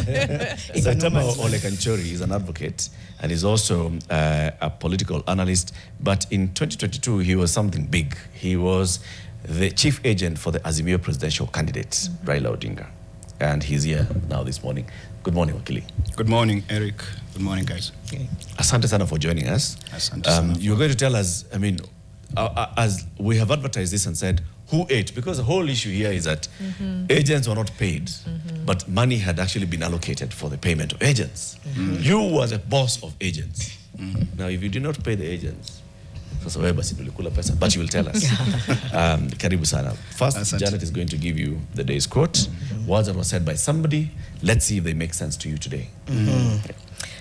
Saitabao ole Kanchory is an advocate and is also a political analyst. But in 2022, he was something big. He was the chief agent for the Azimio presidential candidate, Raila Odinga. And he's here now this morning. Good morning, Wakili. Good morning, Eric. Good morning, guys. Okay. Asante sana for joining us. Asante sana. You're going to tell us, I mean, as we have advertised this and said, who ate? Because the whole issue here is that agents were not paid, but money had actually been allocated for the payment of agents. You were the boss of agents. Now, if you did not pay the agents, but you will tell us. Karibu sana. First, Junet is going to give you the day's quote. Words that were said by somebody. Let's see if they make sense to you today.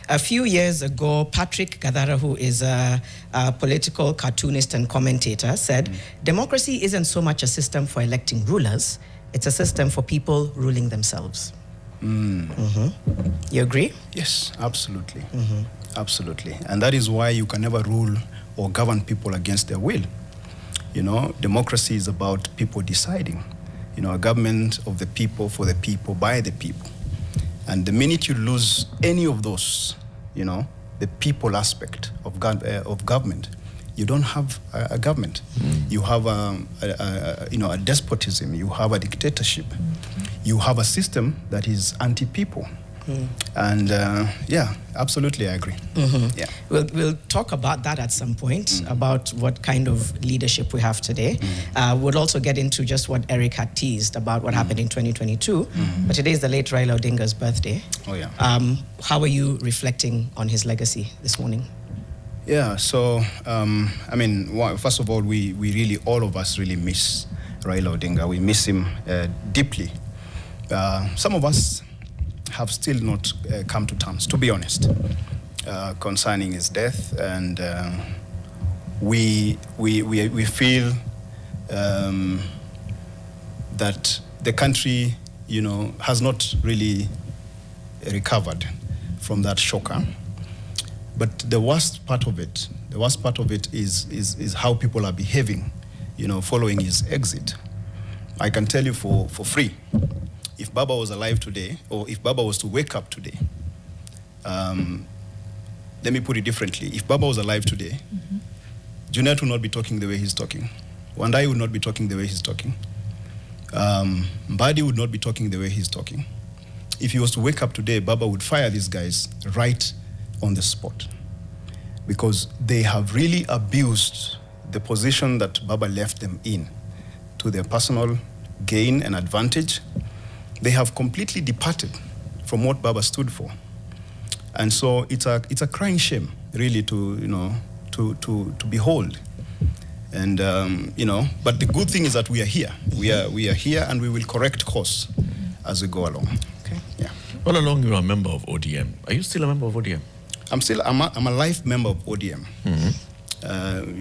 A few years ago, Patrick Gadara, who is a political cartoonist and commentator, said, democracy isn't so much a system for electing rulers, it's a system for people ruling themselves. You agree? Yes, absolutely. Absolutely. And that is why you can never rule or govern people against their will. You know, democracy is about people deciding. You know, a government of the people, for the people, by the people. And the minute you lose any of those, you know, the people aspect of government, you don't have a government. You have a despotism. You have a dictatorship. You have a system that is anti-people. And yeah, absolutely, I agree. Yeah. We'll talk about that at some point, about what kind of leadership we have today. We'll also get into just what Eric had teased about what happened in 2022. But today is the late Raila Odinga's birthday. Oh, yeah. How are you reflecting on his legacy this morning? Yeah, so, I mean, first of all, we really, all of us really miss Raila Odinga. We miss him deeply. Some of us have still not come to terms, to be honest, concerning his death, and we feel that the country, you know, has not really recovered from that shocker. But the worst part of it is how people are behaving, you know, following his exit. I can tell you for free, if Baba was alive today, or if Baba was to wake up today, let me put it differently. If Baba was alive today, Junet would not be talking the way he's talking. Wandai would not be talking the way he's talking. Mbadi would not be talking the way he's talking. If he was to wake up today, Baba would fire these guys right on the spot, because they have really abused the position that Baba left them in to their personal gain and advantage. They have completely departed from what Baba stood for. And so it's a crying shame, really, to, you know, to behold. And, you know, but the good thing is that we are here. We are here, and we will correct course as we go along. Okay. Yeah. All along, you are a member of ODM. Are you still a member of ODM? I'm a life member of ODM.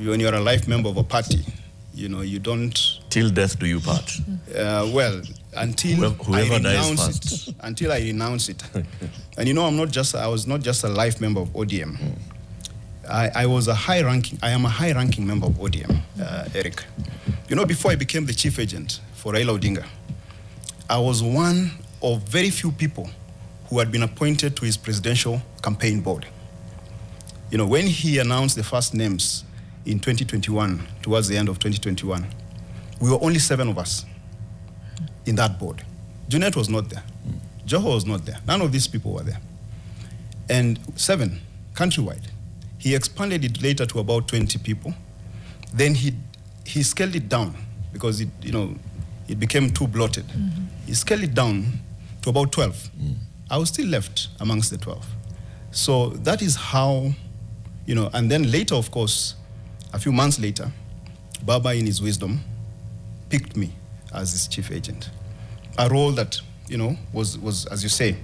When you're a life member of a party, you know, you don't... Till death do you part. Well, until whoever I dies renounce first. it. Until I renounce it. And you know, I was not just a life member of ODM. I am a high-ranking member of ODM, Eric. You know, before I became the chief agent for Raila Odinga, I was one of very few people who had been appointed to his presidential campaign board. You know, when he announced the first names in 2021, towards the end of 2021, we were only 7 of us in that board. Junet was not there. Joho was not there. None of these people were there. And 7, countrywide. He expanded it later to about 20 people. Then he scaled it down because it became too bloated. He scaled it down to about 12. I was still left amongst the 12. So that is how, you know, and then later, of course, a few months later, Baba, in his wisdom, picked me as his chief agent. A role that, you know, was as you say,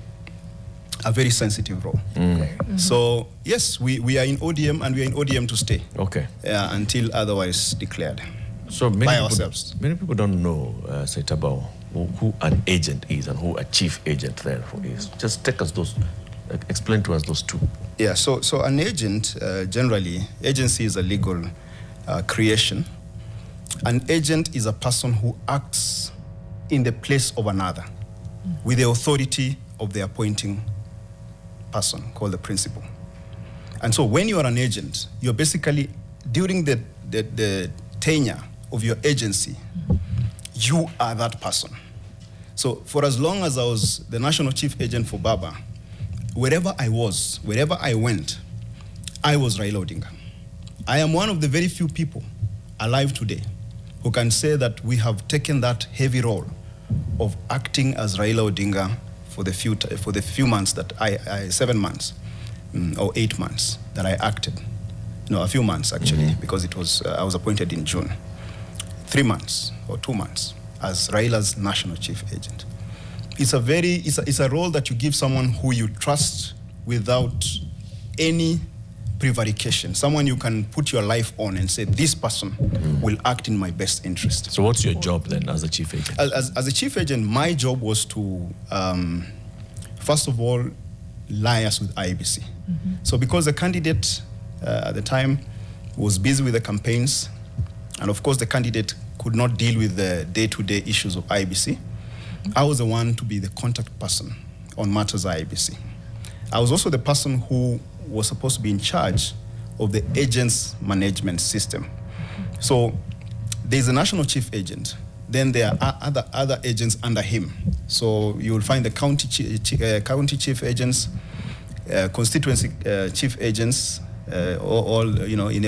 a very sensitive role. So, yes, we are in ODM, and we are in ODM to stay. Okay. Until otherwise declared. So by ourselves. Many people don't know, Saitabao, who an agent is and who a chief agent therefore is. Just take us explain to us those two. Yeah, so an agent, generally, agency is a legal creation. An agent is a person who acts in the place of another with the authority of the appointing person called the principal. And so when you are an agent, you're basically, during the tenure of your agency, you are that person. So for as long as I was the national chief agent for Baba, wherever I was, wherever I went, I was Raila Odinga. I am one of the very few people alive today who can say that we have taken that heavy role of acting as Raila Odinga for the few months that 7 months or 8 months that I acted. No, a few months actually, because it was I was appointed in June. 3 months or 2 months as Raila's national chief agent. It's a role that you give someone who you trust without any prevarication, someone you can put your life on and say, this person will act in my best interest. So what's your job then as a chief agent? As a chief agent, my job was to, first of all, liaise with IEBC. So because the candidate at the time was busy with the campaigns, and of course the candidate could not deal with the day-to-day issues of IEBC, I was the one to be the contact person on matters IEBC. I was also the person who was supposed to be in charge of the agents management system. So there's a national chief agent, then there are other agents under him. So you will find the county chief agents, constituency chief agents, all in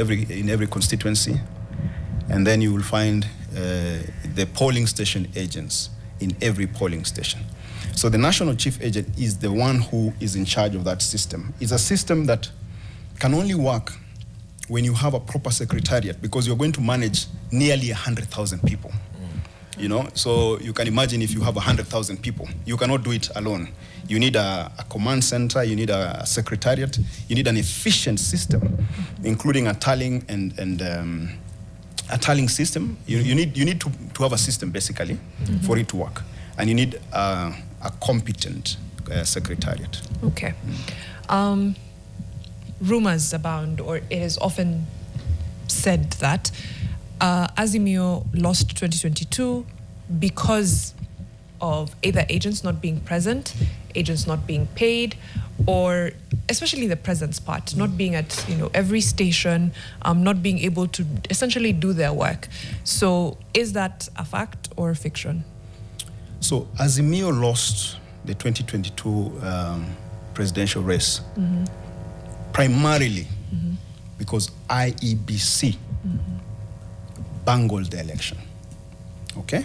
every constituency, and then you will find the polling station agents in every polling station. So the national chief agent is the one who is in charge of that system. It's a system that can only work when you have a proper secretariat, because you're going to manage nearly 100,000 people. So you can imagine if you have 100,000 people, you cannot do it alone. You need a command center, you need a secretariat, you need an efficient system, including a tallying and a tallying system. You need to have a system basically for it to work, and you need a competent secretariat. Okay. Rumors abound, or it is often said that Azimio lost 2022 because of either agents not being present, agents not being paid, or especially the presence part, not being at every station, not being able to essentially do their work. So is that a fact or a fiction? So Azimio lost the 2022 presidential race primarily because IEBC bungled the election. Okay?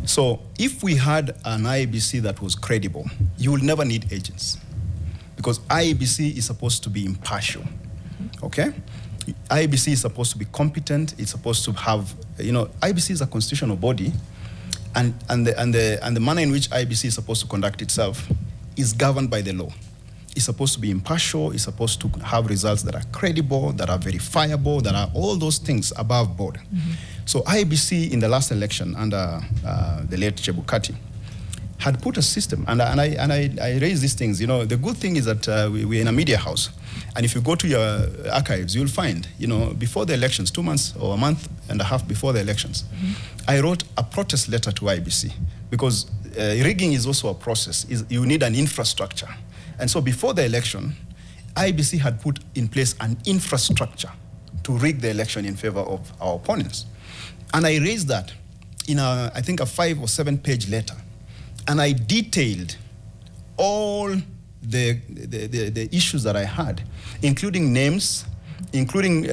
So if we had an IEBC that was credible, you will never need agents, because IEBC is supposed to be impartial. Okay? IEBC is supposed to be competent. It's supposed to have, IEBC is a constitutional body, and the manner in which IEBC is supposed to conduct itself is governed by the law. It's supposed to be impartial. It's supposed to have results that are credible, that are verifiable, that are all those things above board. So IEBC in the last election under the late Chebukati had put a system, and I raise these things. The good thing is that we're in a media house, and if you go to your archives, you'll find, before the elections, 2 months or a month and a half before the elections, I wrote a protest letter to IEBC, because rigging is also a process. You need an infrastructure. And so before the election, IEBC had put in place an infrastructure to rig the election in favor of our opponents. And I raised that in I think a 5 or 7 page letter. And I detailed all the issues that I had, including names, including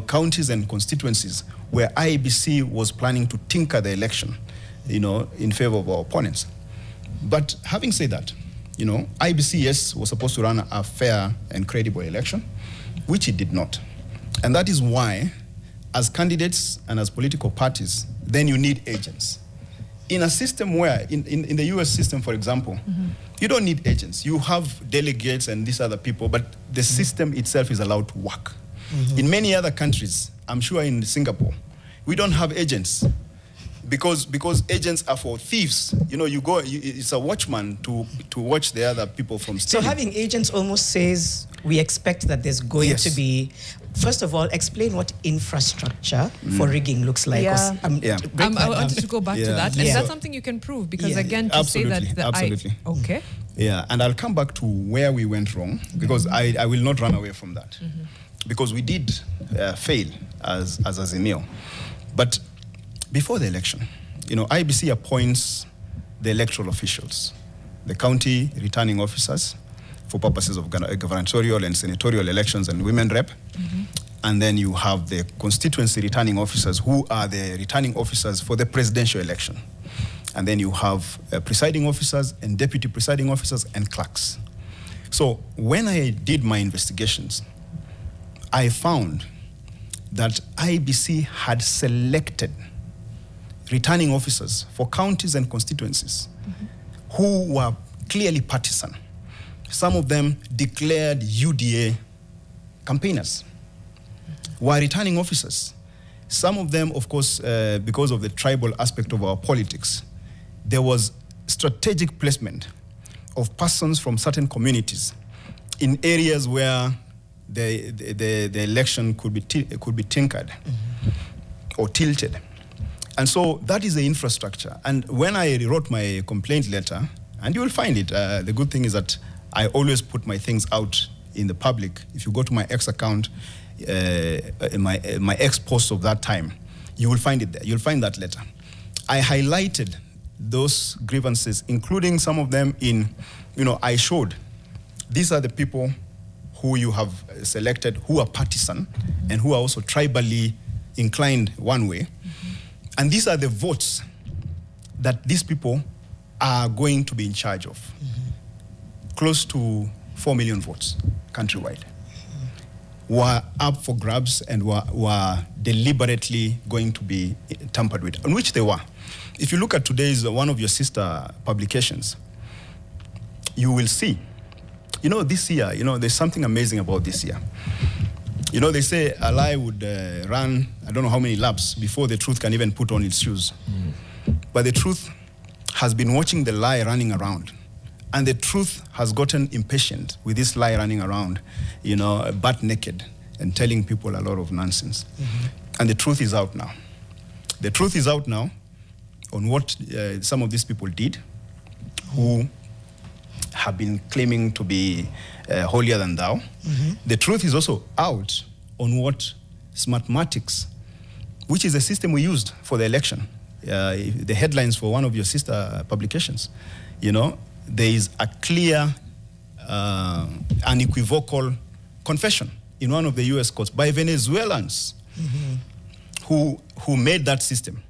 counties and constituencies where IEBC was planning to tinker the election, in favor of our opponents. But having said that, IEBC, yes, was supposed to run a fair and credible election, which it did not. And that is why, as candidates and as political parties, then you need agents. In a system where, in the US system, for example, you don't need agents. You have delegates and these other people, but the system itself is allowed to work. In many other countries, I'm sure in Singapore, we don't have agents. Because agents are for thieves. It's a watchman to watch the other people from stealing. So having agents almost says we expect that there's going to be, first of all, explain what infrastructure for rigging looks like. Yeah. I wanted to go back to that. And that's something you can prove, because again, to absolutely, say that... absolutely. Okay. Yeah, and I'll come back to where we went wrong, because I will not run away from that. Because we did fail as Azimio. But before the election, IEBC appoints the electoral officials, the county returning officers for purposes of gubernatorial and senatorial elections and women rep. And then you have the constituency returning officers, who are the returning officers for the presidential election. And then you have presiding officers and deputy presiding officers and clerks. So when I did my investigations, I found that IEBC had selected returning officers for counties and constituencies who were clearly partisan. Some of them declared UDA campaigners, were returning officers. Some of them, of course, because of the tribal aspect of our politics, there was strategic placement of persons from certain communities in areas where the election could be tinkered or tilted. And so that is the infrastructure. And when I wrote my complaint letter, and you will find it, the good thing is that I always put my things out in the public. If you go to my X account, my X post of that time, you will find it there. You'll find that letter. I highlighted those grievances, including some of them in, I showed these are the people who you have selected who are partisan and who are also tribally inclined one way. And these are the votes that these people are going to be in charge of. Close to 4 million votes countrywide were up for grabs and were deliberately going to be tampered with, on which they were. If you look at today's one of your sister publications, you will see, this year, there's something amazing about this year. They say a lie would run, I don't know how many laps before the truth can even put on its shoes. But the truth has been watching the lie running around. And the truth has gotten impatient with this lie running around, butt naked and telling people a lot of nonsense. And the truth is out now. The truth is out now on what some of these people did, who have been claiming to be holier than thou. The truth is also out on what Smartmatics, which is a system we used for the election, the headlines for one of your sister publications, there is a clear, unequivocal confession in one of the US courts by Venezuelans who made that system,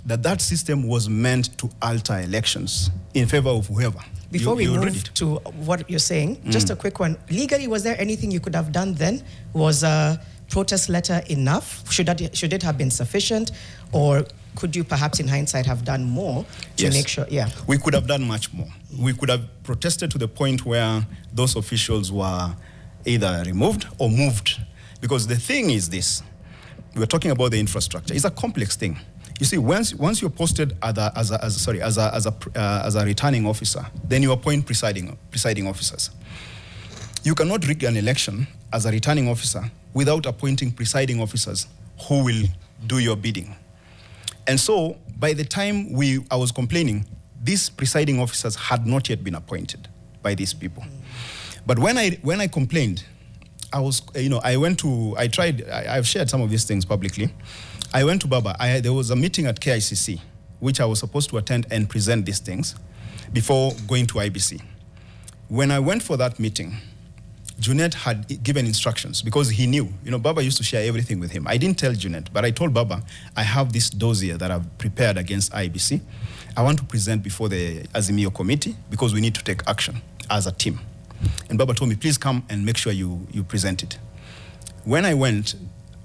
that system was meant to alter elections in favor of whoever. Before we move to what you're saying, just a quick one. Legally, was there anything you could have done then? Was a protest letter enough? Should it have been sufficient? Or could you perhaps in hindsight have done more to make sure? Yeah. We could have done much more. We could have protested to the point where those officials were either removed or moved. Because the thing is this, we're talking about the infrastructure. It's a complex thing. You see, once you're posted as a returning officer, then you appoint presiding officers. You cannot rig an election as a returning officer without appointing presiding officers who will do your bidding. And so, by the time I was complaining, these presiding officers had not yet been appointed by these people. But when I complained, I've shared some of these things publicly. I went to Baba. There was a meeting at KICC, which I was supposed to attend and present these things before going to IBC. When I went for that meeting, Junet had given instructions because he knew, Baba used to share everything with him. I didn't tell Junet, but I told Baba, I have this dossier that I've prepared against IEBC. I want to present before the Azimio committee because we need to take action as a team. And Baba told me, please come and make sure you present it. When I went,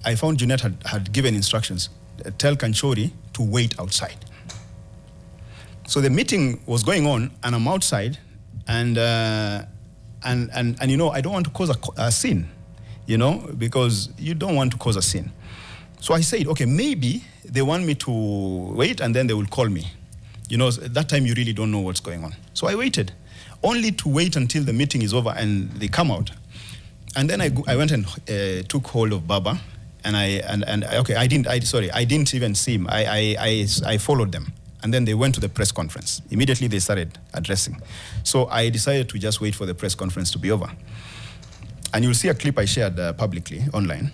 I found Junet had given instructions, tell Kanchory to wait outside. So the meeting was going on and I'm outside and I don't want to cause a scene, because you don't want to cause a scene. So I said, okay, maybe they want me to wait and then they will call me. At that time you really don't know what's going on. So I waited, only to wait until the meeting is over and they come out. And then I went and took hold of Baba, and I didn't even see him. I followed them And then they went to the press conference. Immediately they started addressing. So I decided to just wait for the press conference to be over. And you'll see a clip I shared publicly online.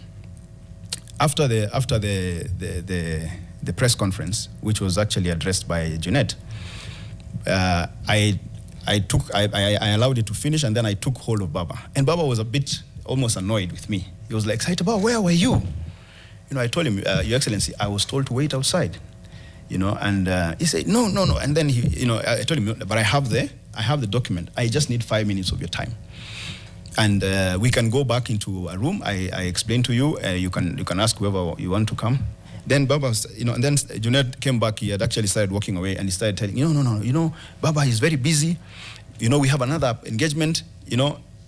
After the press conference, which was actually addressed by Junet, I allowed it to finish, and then I took hold of Baba. And Baba was a bit almost annoyed with me. He was like, Saitabao, where were you? I told him, Your Excellency, I was told to wait outside. And he said, no. And then I told him, but I have the document. I just need 5 minutes of your time. And we can go back into a room. I explained to you. You can ask whoever you want to come. Then Baba, and then Junet came back. He had actually started walking away, and he started telling, no. Baba is very busy. We have another engagement.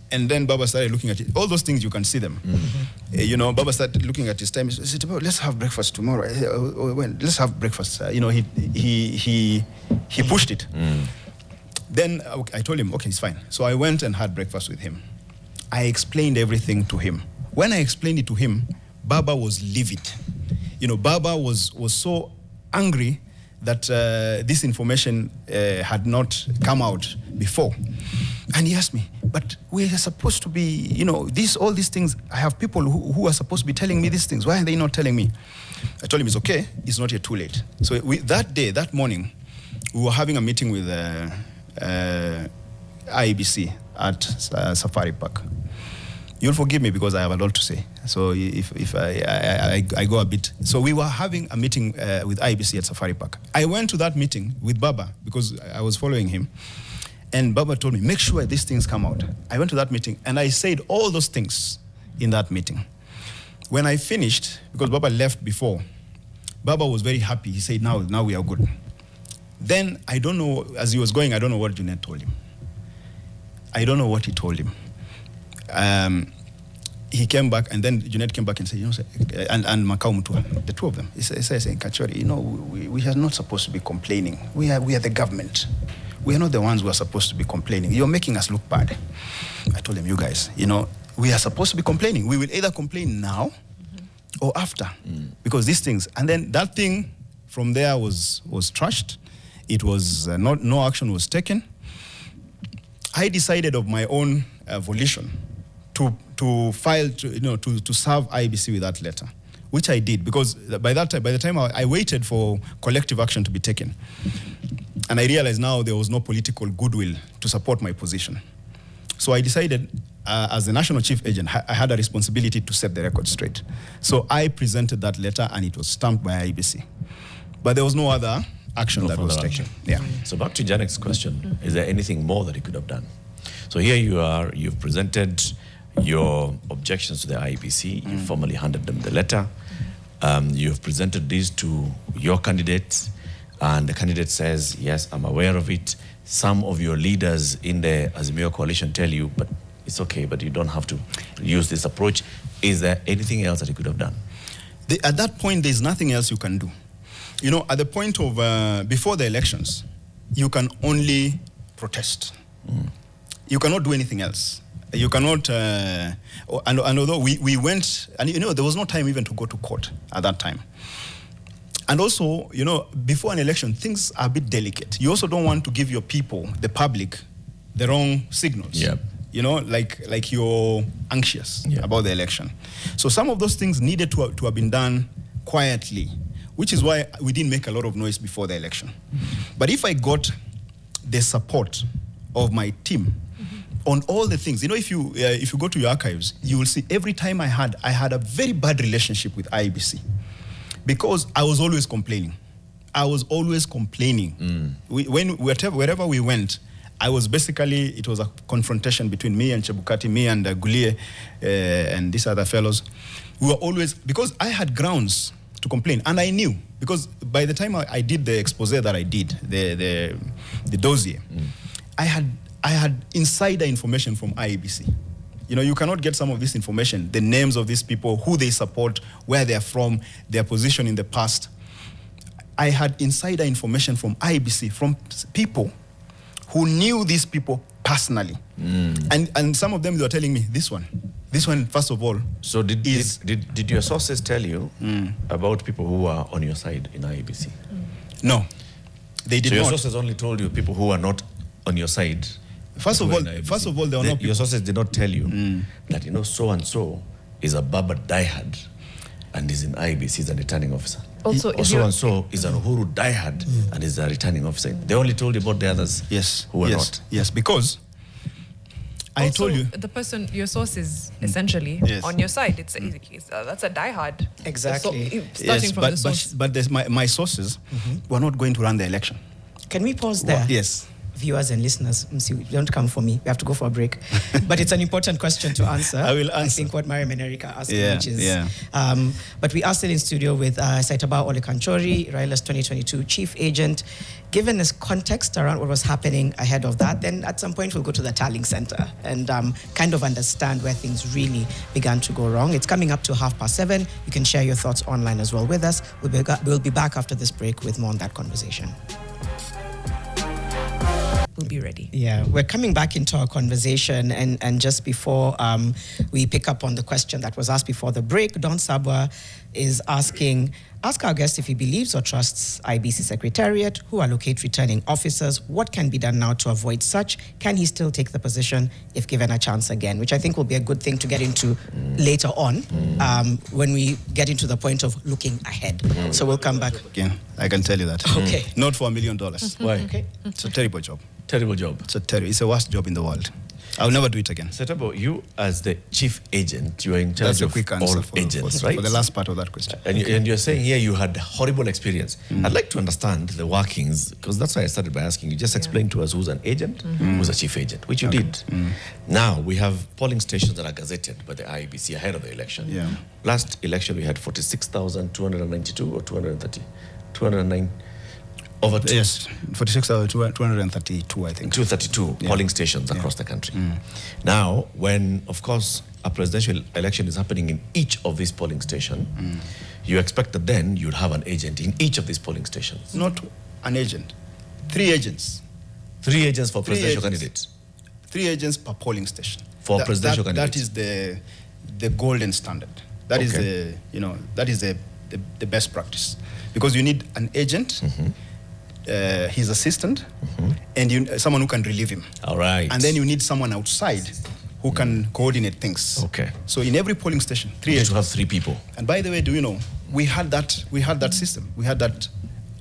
And then Baba started looking at it. All those things, you can see them. Mm-hmm. Baba started looking at his time. He said, let's have breakfast tomorrow. Let's have breakfast. He pushed it. Mm. Then I told him, okay, it's fine. So I went and had breakfast with him. I explained everything to him. When I explained it to him, Baba was livid. Baba was so angry that this information had not come out before. And he asked me, but we are supposed to be, all these things, I have people who are supposed to be telling me these things. Why are they not telling me? I told him, it's okay, it's not yet too late. So that morning, we were having a meeting with IEBC at Safari Park. You'll forgive me because I have a lot to say. So if I go a bit. So we were having a meeting with IEBC at Safari Park. I went to that meeting with Baba because I was following him. And Baba told me, make sure these things come out. I went to that meeting and I said all those things in that meeting. When I finished, because Baba left before, Baba was very happy. He said, now we are good. Then, I don't know, as he was going, I don't know what Junet told him. I don't know what he told him. He came back, and then Junet came back and said, and Makau Mutua, the two of them. He says, Kanchory, we are not supposed to be complaining. We are the government. We are not the ones who are supposed to be complaining. You're making us look bad. I told them, you guys, we are supposed to be complaining. We will either complain now or after, because these things. And then that thing from there was trashed. It was no action was taken. I decided of my own volition to file to serve IEBC with that letter, which I did, because by the time I waited for collective action to be taken. And I realized now there was no political goodwill to support my position. So I decided, as the national chief agent, I had a responsibility to set the record straight. So I presented that letter, and it was stamped by IEBC. But there was no other action that was taken. Yeah. So back to Janek's question, is there anything more that he could have done? So here you are, you've presented your objections to the IEBC, you formally handed them the letter, you've presented these to your candidate, and the candidate says, yes, I'm aware of it. Some of your leaders in the Azimio coalition tell you, but it's okay, but you don't have to use this approach. Is there anything else that you could have done? At that point, there's nothing else you can do. At the point of, before the elections, you can only protest. You cannot do anything else. You cannot, and although we went, and there was no time even to go to court at that time. And also, before an election, things are a bit delicate. You also don't want to give your people, the public, the wrong signals. Yep. Like you're anxious about the election. So some of those things needed to have been done quietly, which is why we didn't make a lot of noise before the election. But if I got the support of my team on all the things, if you go to your archives, you will see every time I had a very bad relationship with IEBC. Because I was always complaining. Wherever we went, it was a confrontation between me and Chebukati, me and Gulie, and these other fellows. We were always, because I had grounds to complain, and I knew, because by the time I did the expose that I did, the dossier, I had insider information from IEBC. You cannot get some of this information, the names of these people, who they support, where they're from, their position in the past. I had insider information from IEBC, from people who knew these people personally. And some of them, they were telling me, this one, first of all. So did your sources tell you about people who are on your side in IEBC? No. They did so your not. sources only told you people who are not on your side. First of all, they were not. Your sources did not tell you that so and so is a Baba diehard and is in IEBC as a returning officer. Also, or so and so is an Uhuru diehard and is a returning officer. They only told you about the others. Yes. Who were not. Yes, because I also, told you the person, your source is essentially on your side. It's that's a diehard. Exactly. So, starting from the source. but my sources were not going to run the election. Can we pause there? Yes. Viewers and listeners, don't come for me. We have to go for a break. But it's an important question to answer. I will answer. I think what Mariam and Eric are asking, Yeah, which is... yeah. But we are still in studio with Saitabao ole Kanchory, Raila's 2022 chief agent. Given this context around what was happening ahead of that, then at some point we'll go to the tallying center and kind of understand where things really began to go wrong. It's coming up to 7:30. You can share your thoughts online as well with us. We'll be back after this break with more on that conversation. We'll be ready. Yeah, we're coming back into our conversation, and just before we pick up on the question that was asked before the break, Don Sabwa is ask our guest if he believes or trusts IEBC Secretariat, who allocate returning officers, what can be done now to avoid such, can he still take the position if given a chance again, which I think will be a good thing to get into later on when we get into the point of looking ahead. So we'll come back. Again, I can tell you that. Okay. Not for $1 million. Why? Okay. It's a terrible job. Terrible job. It's the worst job in the world. I'll never do it again. Saitabao, you as the chief agent, you are in charge That's a of quick all answer for agents, right? For the last part of that question. And you're saying here you had horrible experience. I'd like to understand the workings, because that's why I started by asking you. Just explain to us who's an agent, who's a chief agent, which you did. Now, we have polling stations that are gazetted by the IEBC ahead of the election. Yeah. Last election, we had 46,292 or 230? 209. Over Yes, 46,232, I think. 232 polling stations across the country. Now, when, of course, a presidential election is happening in each of these polling stations, you expect that then you'd have an agent in each of these polling stations. Not an agent. 3 agents. 3 agents for presidential agents. candidates. 3 agents per polling station. For presidential candidates. That is the golden standard. That is the best practice. Because you need an agent, his assistant, and someone who can relieve him. All right. And then you need someone outside who can coordinate things. Okay. So in every polling station, 3 You agents. need to have 3 people. And by the way, do you know, we had that system. We had that,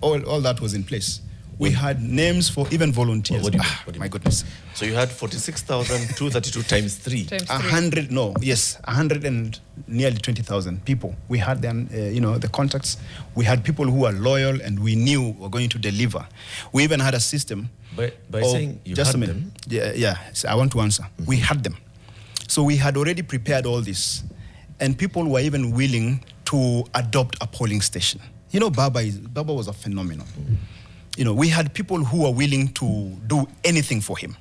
all that was in place. We had names for even volunteers. What do you mean? What do you My mean? goodness. So you had 46,232 times 3. Times 3. 100 and nearly 20,000 people. We had them, the contacts. We had people who were loyal and we knew were going to deliver. We even had a system. By saying you just had a minute. them. Yeah. So I want to answer. We had them. So we had already prepared all this, and people were even willing to adopt a polling station. Baba was a phenomenon. We had people who were willing to do anything for him.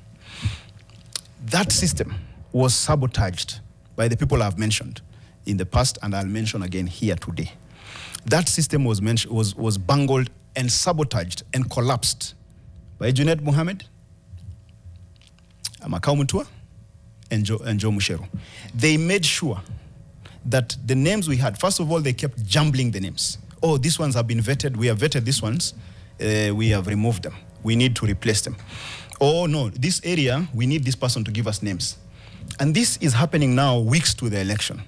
That system was sabotaged by the people I've mentioned in the past, and I'll mention again here today. That system was bungled and sabotaged and collapsed by Junet Mohammed, Makau and Joe Mucheru. They made sure that the names we had, first of all, they kept jumbling the names. Oh, these ones have been vetted. We have vetted these ones. We have removed them. We need to replace them. Oh, no, this area, we need this person to give us names. And this is happening now weeks to the election.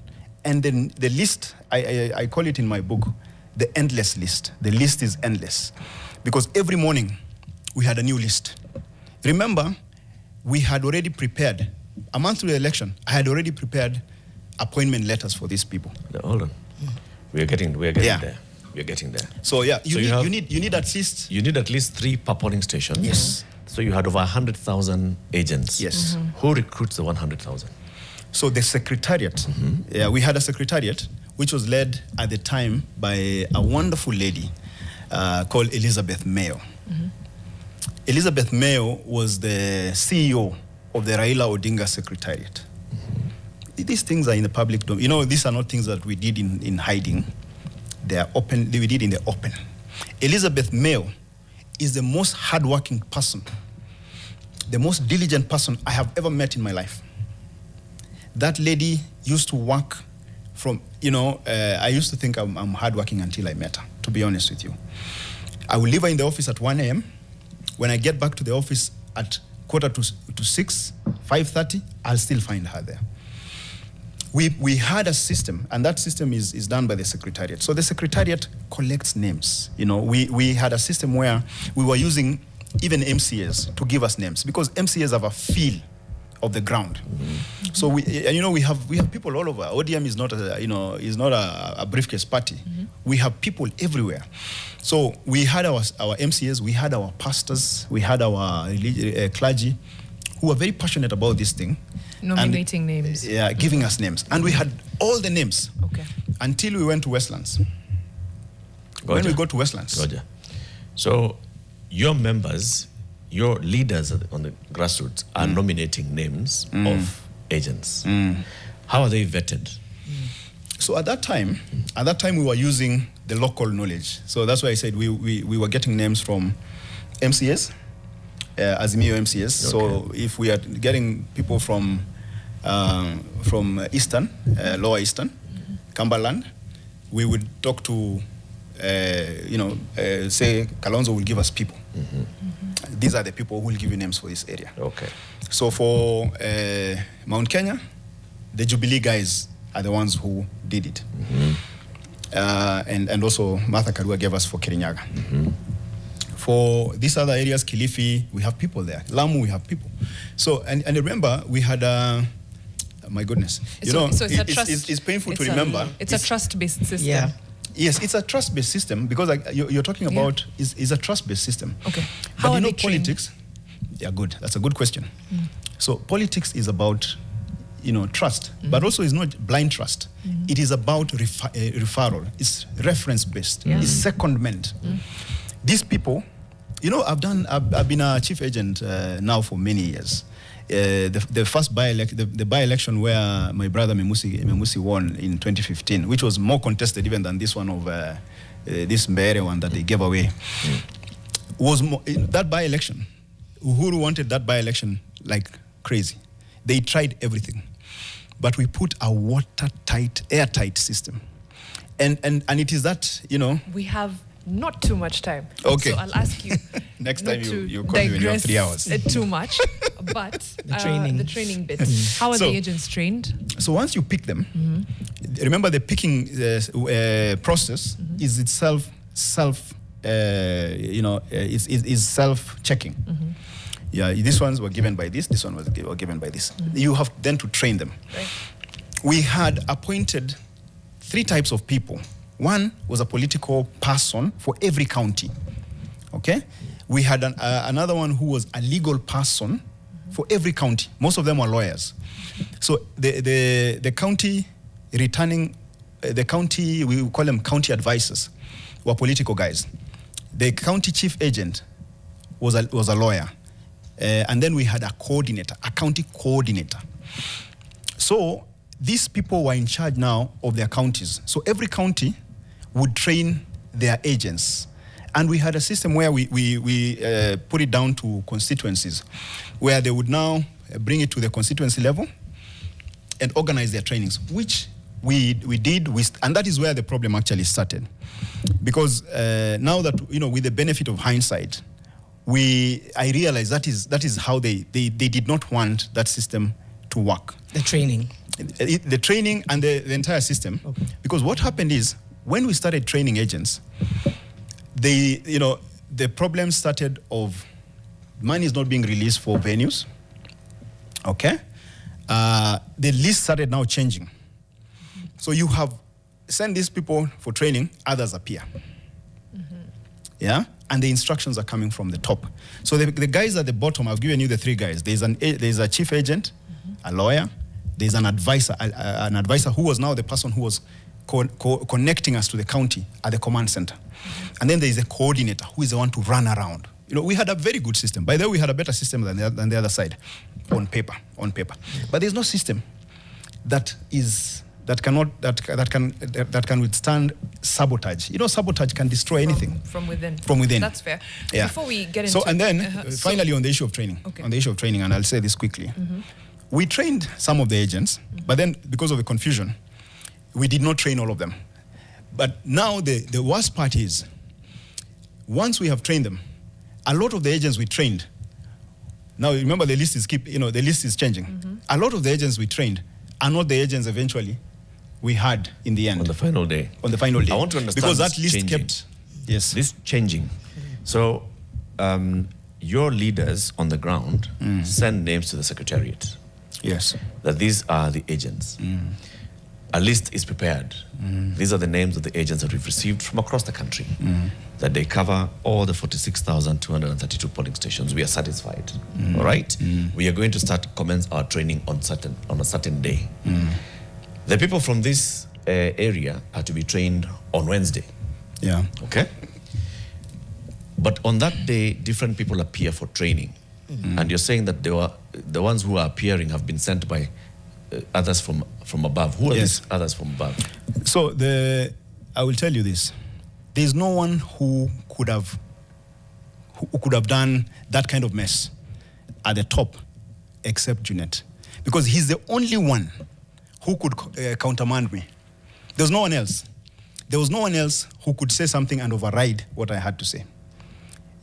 And then the list, I call it in my book, the endless list. The list is endless. Because every morning, we had a new list. Remember, we had already prepared, a month to the election, I had already prepared appointment letters for these people. Hold on. We're getting there. We're getting there. So yeah, you need at least... You need at least 3 per polling station. Yes. So you had over 100,000 agents. Yes. Who recruits the 100,000? So the secretariat, we had a secretariat which was led at the time by a wonderful lady called Elizabeth Mayo. Elizabeth Mayo was the CEO of the Raila Odinga Secretariat. These things are in the public domain. These are not things that we did in hiding. They are open. We did in the open. Elizabeth Mayo is the most hardworking person, the most diligent person I have ever met in my life. That lady used to work from, I used to think I'm hardworking until I met her, to be honest with you. I would leave her in the office at 1 a.m. when I get back to the office at 5:45, 5:30, I'll still find her there. We had a system, and that system is done by the Secretariat. So the Secretariat collects names. You know, we had a system where we were using even MCAs to give us names, because MCAs have a feel of the ground. Mm-hmm. So we have people all over. ODM is not a briefcase party. Mm-hmm. We have people everywhere. So we had our MCAs, we had our pastors, we had our clergy who were very passionate about this thing. Nominating names. Yeah, giving us names. And we had all the names. Okay. Until we went to Westlands. When we go to Westlands. Roger. So your members, your leaders on the grassroots are nominating names of agents. How are they vetted? So at that time we were using the local knowledge. So that's why I said we were getting names from MCS, Azimio MCS. Okay. So if we are getting people from Eastern, Lower Eastern, Cumberland, we would talk to, say Kalonzo will give us people. These are the people who will give you names for this area. Okay. So for Mount Kenya, the Jubilee guys are the ones who did it. And also Martha Karua gave us for Kirinyaga. For these other areas, Kilifi, we have people there. Lamu, we have people. So, and remember, we had, my goodness. It's painful to remember. It's a trust-based system. Yeah. Yes, it's a trust-based system, because you're talking about is a trust-based system. Okay. How are they politics? Yeah, good. That's a good question. So politics is about, trust, but also is not blind trust. It is about referral. It's reference-based. Yeah. It's secondment. These people, I've been a chief agent now for many years. The first by-election where my brother Memusi won in 2015, which was more contested even than this one of this Mbere one that they gave away, was more, that by-election. Uhuru wanted that by-election like crazy. They tried everything, but we put a watertight, airtight system, and it is that we have not too much time. Okay. So I'll ask you next time you call me when you have 3 hours. Too much, but the training bit. How are the agents trained? So once you pick them, remember the picking process is itself is self-checking. Yeah, these ones were given by this. This one was given by this. You have then to train them. Right. We had appointed 3 types of people. One was a political person for every county. Okay? We had another one who was a legal person for every county. Most of them were lawyers. So the county returning, we call them county advisors, were political guys. The county chief agent was a lawyer. And then we had a coordinator, a county coordinator. So these people were in charge now of their counties. So every county would train their agents. And we had a system where we put it down to constituencies, where they would now bring it to the constituency level and organize their trainings, which we did, and that is where the problem actually started. Because now that, with the benefit of hindsight, I realized that is how they did not want that system to work. The training. The training and the entire system. Okay. Because what happened is, when we started training agents, the problem started of money is not being released for venues. Okay? The list started now changing. So you have sent these people for training, others appear. Yeah? And the instructions are coming from the top. So the guys at the bottom, I've given you the 3 guys. There's a chief agent, a lawyer, there's an advisor who was now the person who was connecting us to the county at the command center. And then there is a coordinator who is the one to run around. We had a very good system. By the way, we had a better system than the other side, on paper. But there's no system that can withstand sabotage. Sabotage can destroy anything. From within. From within. That's fair. Yeah. Before we get into... So, and then, finally, on the issue of training. Okay. On the issue of training, and I'll say this quickly. We trained some of the agents, but then, because of the confusion, we did not train all of them. But now, the worst part is, once we have trained them, A lot of the agents we trained, now remember the list is the list is changing. A lot of the agents we trained are not the agents eventually we had in the end. On the final day. On the final day. I want to understand because that this list changing. kept, yes. This changing. So your leaders on the ground send names to the secretariat. Yes. That these are the agents. A list is prepared. These are the names of the agents that we've received from across the country. That they cover all the 46,232 polling stations. We are satisfied. All right? We are going to commence our training on a certain day. The people from this area are to be trained on Wednesday. Yeah. Okay? But on that day, different people appear for training. And you're saying that the ones who are appearing have been sent by others from above. Who are these others from above? So I will tell you this. There's no one who could have done that kind of mess at the top except Junet. Because he's the only one who could countermand me. There's no one else. There was no one else who could say something and override what I had to say.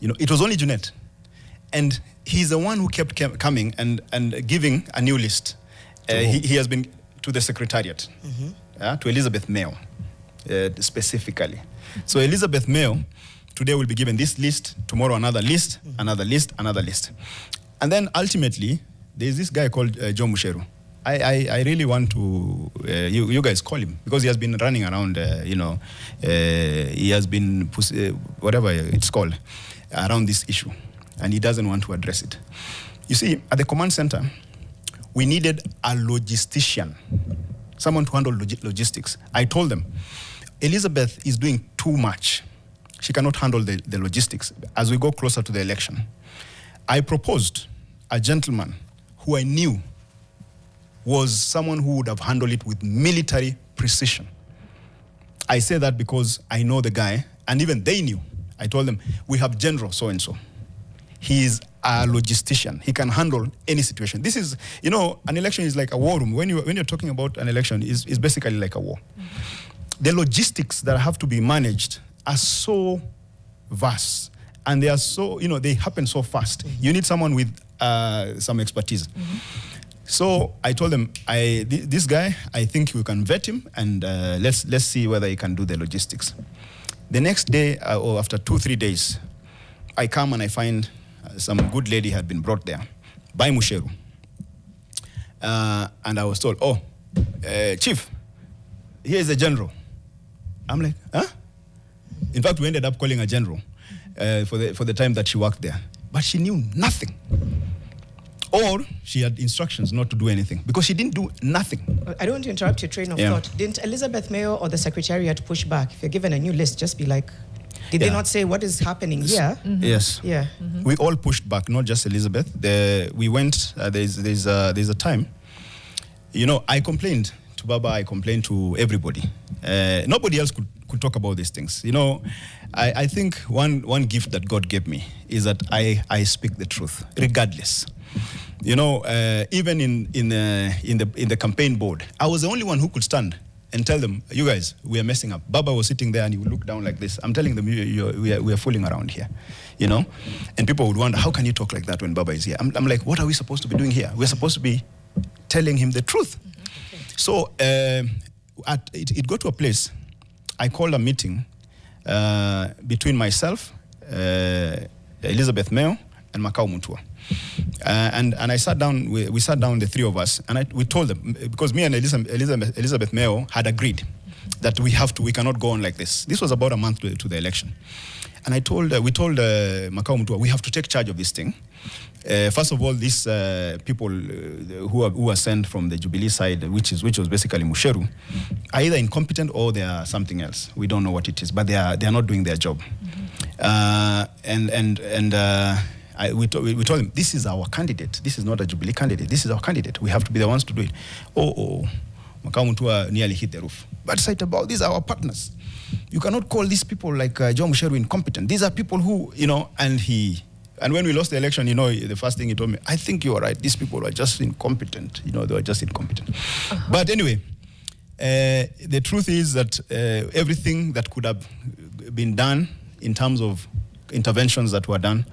It was only Junet. And he's the one who kept coming and giving a new list. He has been to the secretariat, to Elizabeth Mayo, specifically. So Elizabeth Mayo today will be given this list, tomorrow another list, another list, another list. And then ultimately, there's this guy called Joe Mucheru. I really want to, you guys call him, because he has been running around, he has been, whatever it's called, around this issue. And he doesn't want to address it. You see, at the command center, we needed a logistician, someone to handle logistics. I told them, Elizabeth is doing too much. She cannot handle the logistics as we go closer to the election. I proposed a gentleman who I knew was someone who would have handled it with military precision. I say that because I know the guy, and even they knew. I told them, we have General so-and-so. He is a logistician. He can handle any situation. This is, an election is like a war room. When you're talking about an election, is basically like a war. The logistics that have to be managed are so vast, and they are so, they happen so fast. You need someone with some expertise. So I told them, this guy, I think we can vet him, and let's see whether he can do the logistics. The next day, or after 2-3 days, I come and I find some good lady had been brought there by Mucheru. And I was told, Chief, here is the general. I'm like, huh? In fact, we ended up calling her general for the time that she worked there. But she knew nothing. Or she had instructions not to do anything, because she didn't do nothing. I don't want to interrupt your train of thought. Didn't Elizabeth Mayo or the secretariat push back? If you're given a new list, just be like, did they not say what is happening here? Yes. Yeah. We all pushed back, not just Elizabeth. We went, there's a time, I complained to Baba, I complained to everybody. Nobody else could talk about these things. I think one gift that God gave me is that I speak the truth, regardless. Even in the campaign board, I was the only one who could stand and tell them, you guys, we are messing up. Baba was sitting there and he would look down like this. I'm telling them, we are fooling around here, And people would wonder, how can you talk like that when Baba is here? I'm like, what are we supposed to be doing here? We're supposed to be telling him the truth. Okay. So it got to a place, I called a meeting between myself, Elizabeth Mayo, and Makau Mutua. And I sat down, we sat down, the three of us, and we told them, because me and Elizabeth Mayo had agreed that we cannot go on like this. This was about a month to the election. And we told Makau Mutua, we have to take charge of this thing. First of all, these people who are sent from the Jubilee side, which was basically Mucheru, are either incompetent or they are something else. We don't know what it is, but they are not doing their job. We told him, this is our candidate. This is not a Jubilee candidate. This is our candidate. We have to be the ones to do it. Makau Mutua nearly hit the roof. But Saitabao, these are our partners. You cannot call these people like John Mucheru incompetent. These are people who, and when we lost the election, the first thing he told me, I think you are right. These people are just incompetent. They were just incompetent. But anyway, the truth is that everything that could have been done in terms of interventions that were done.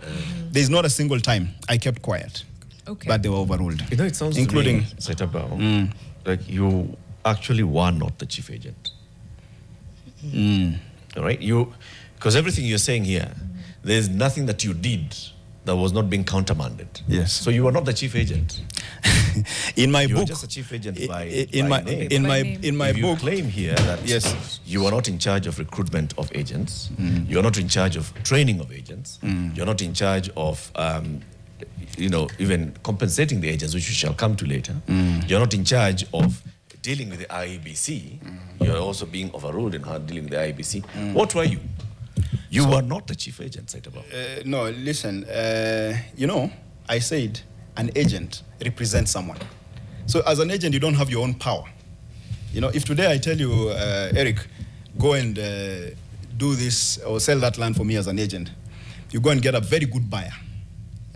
There's not a single time I kept quiet, Okay. but they were overruled. You know, it sounds including to me, Saitabao, like you actually were not the chief agent. All right? Because everything you're saying here, there's nothing that you did that was not being countermanded. Yes. So you were not the chief agent. In my You were book, just a chief agent by in name. my If you book, claim here that Yes. you are not in charge of recruitment of agents, you are not in charge of training of agents, you're not in charge of even compensating the agents, which we shall come to later. You're not in charge of dealing with the IEBC. You're also being overruled in how dealing with the IEBC. What were you? You were not the chief agent, Saitabao. no, listen, I said an agent represents someone. So as an agent, you don't have your own power. If today I tell you, Eric, go and do this or sell that land for me as an agent, you go and get a very good buyer.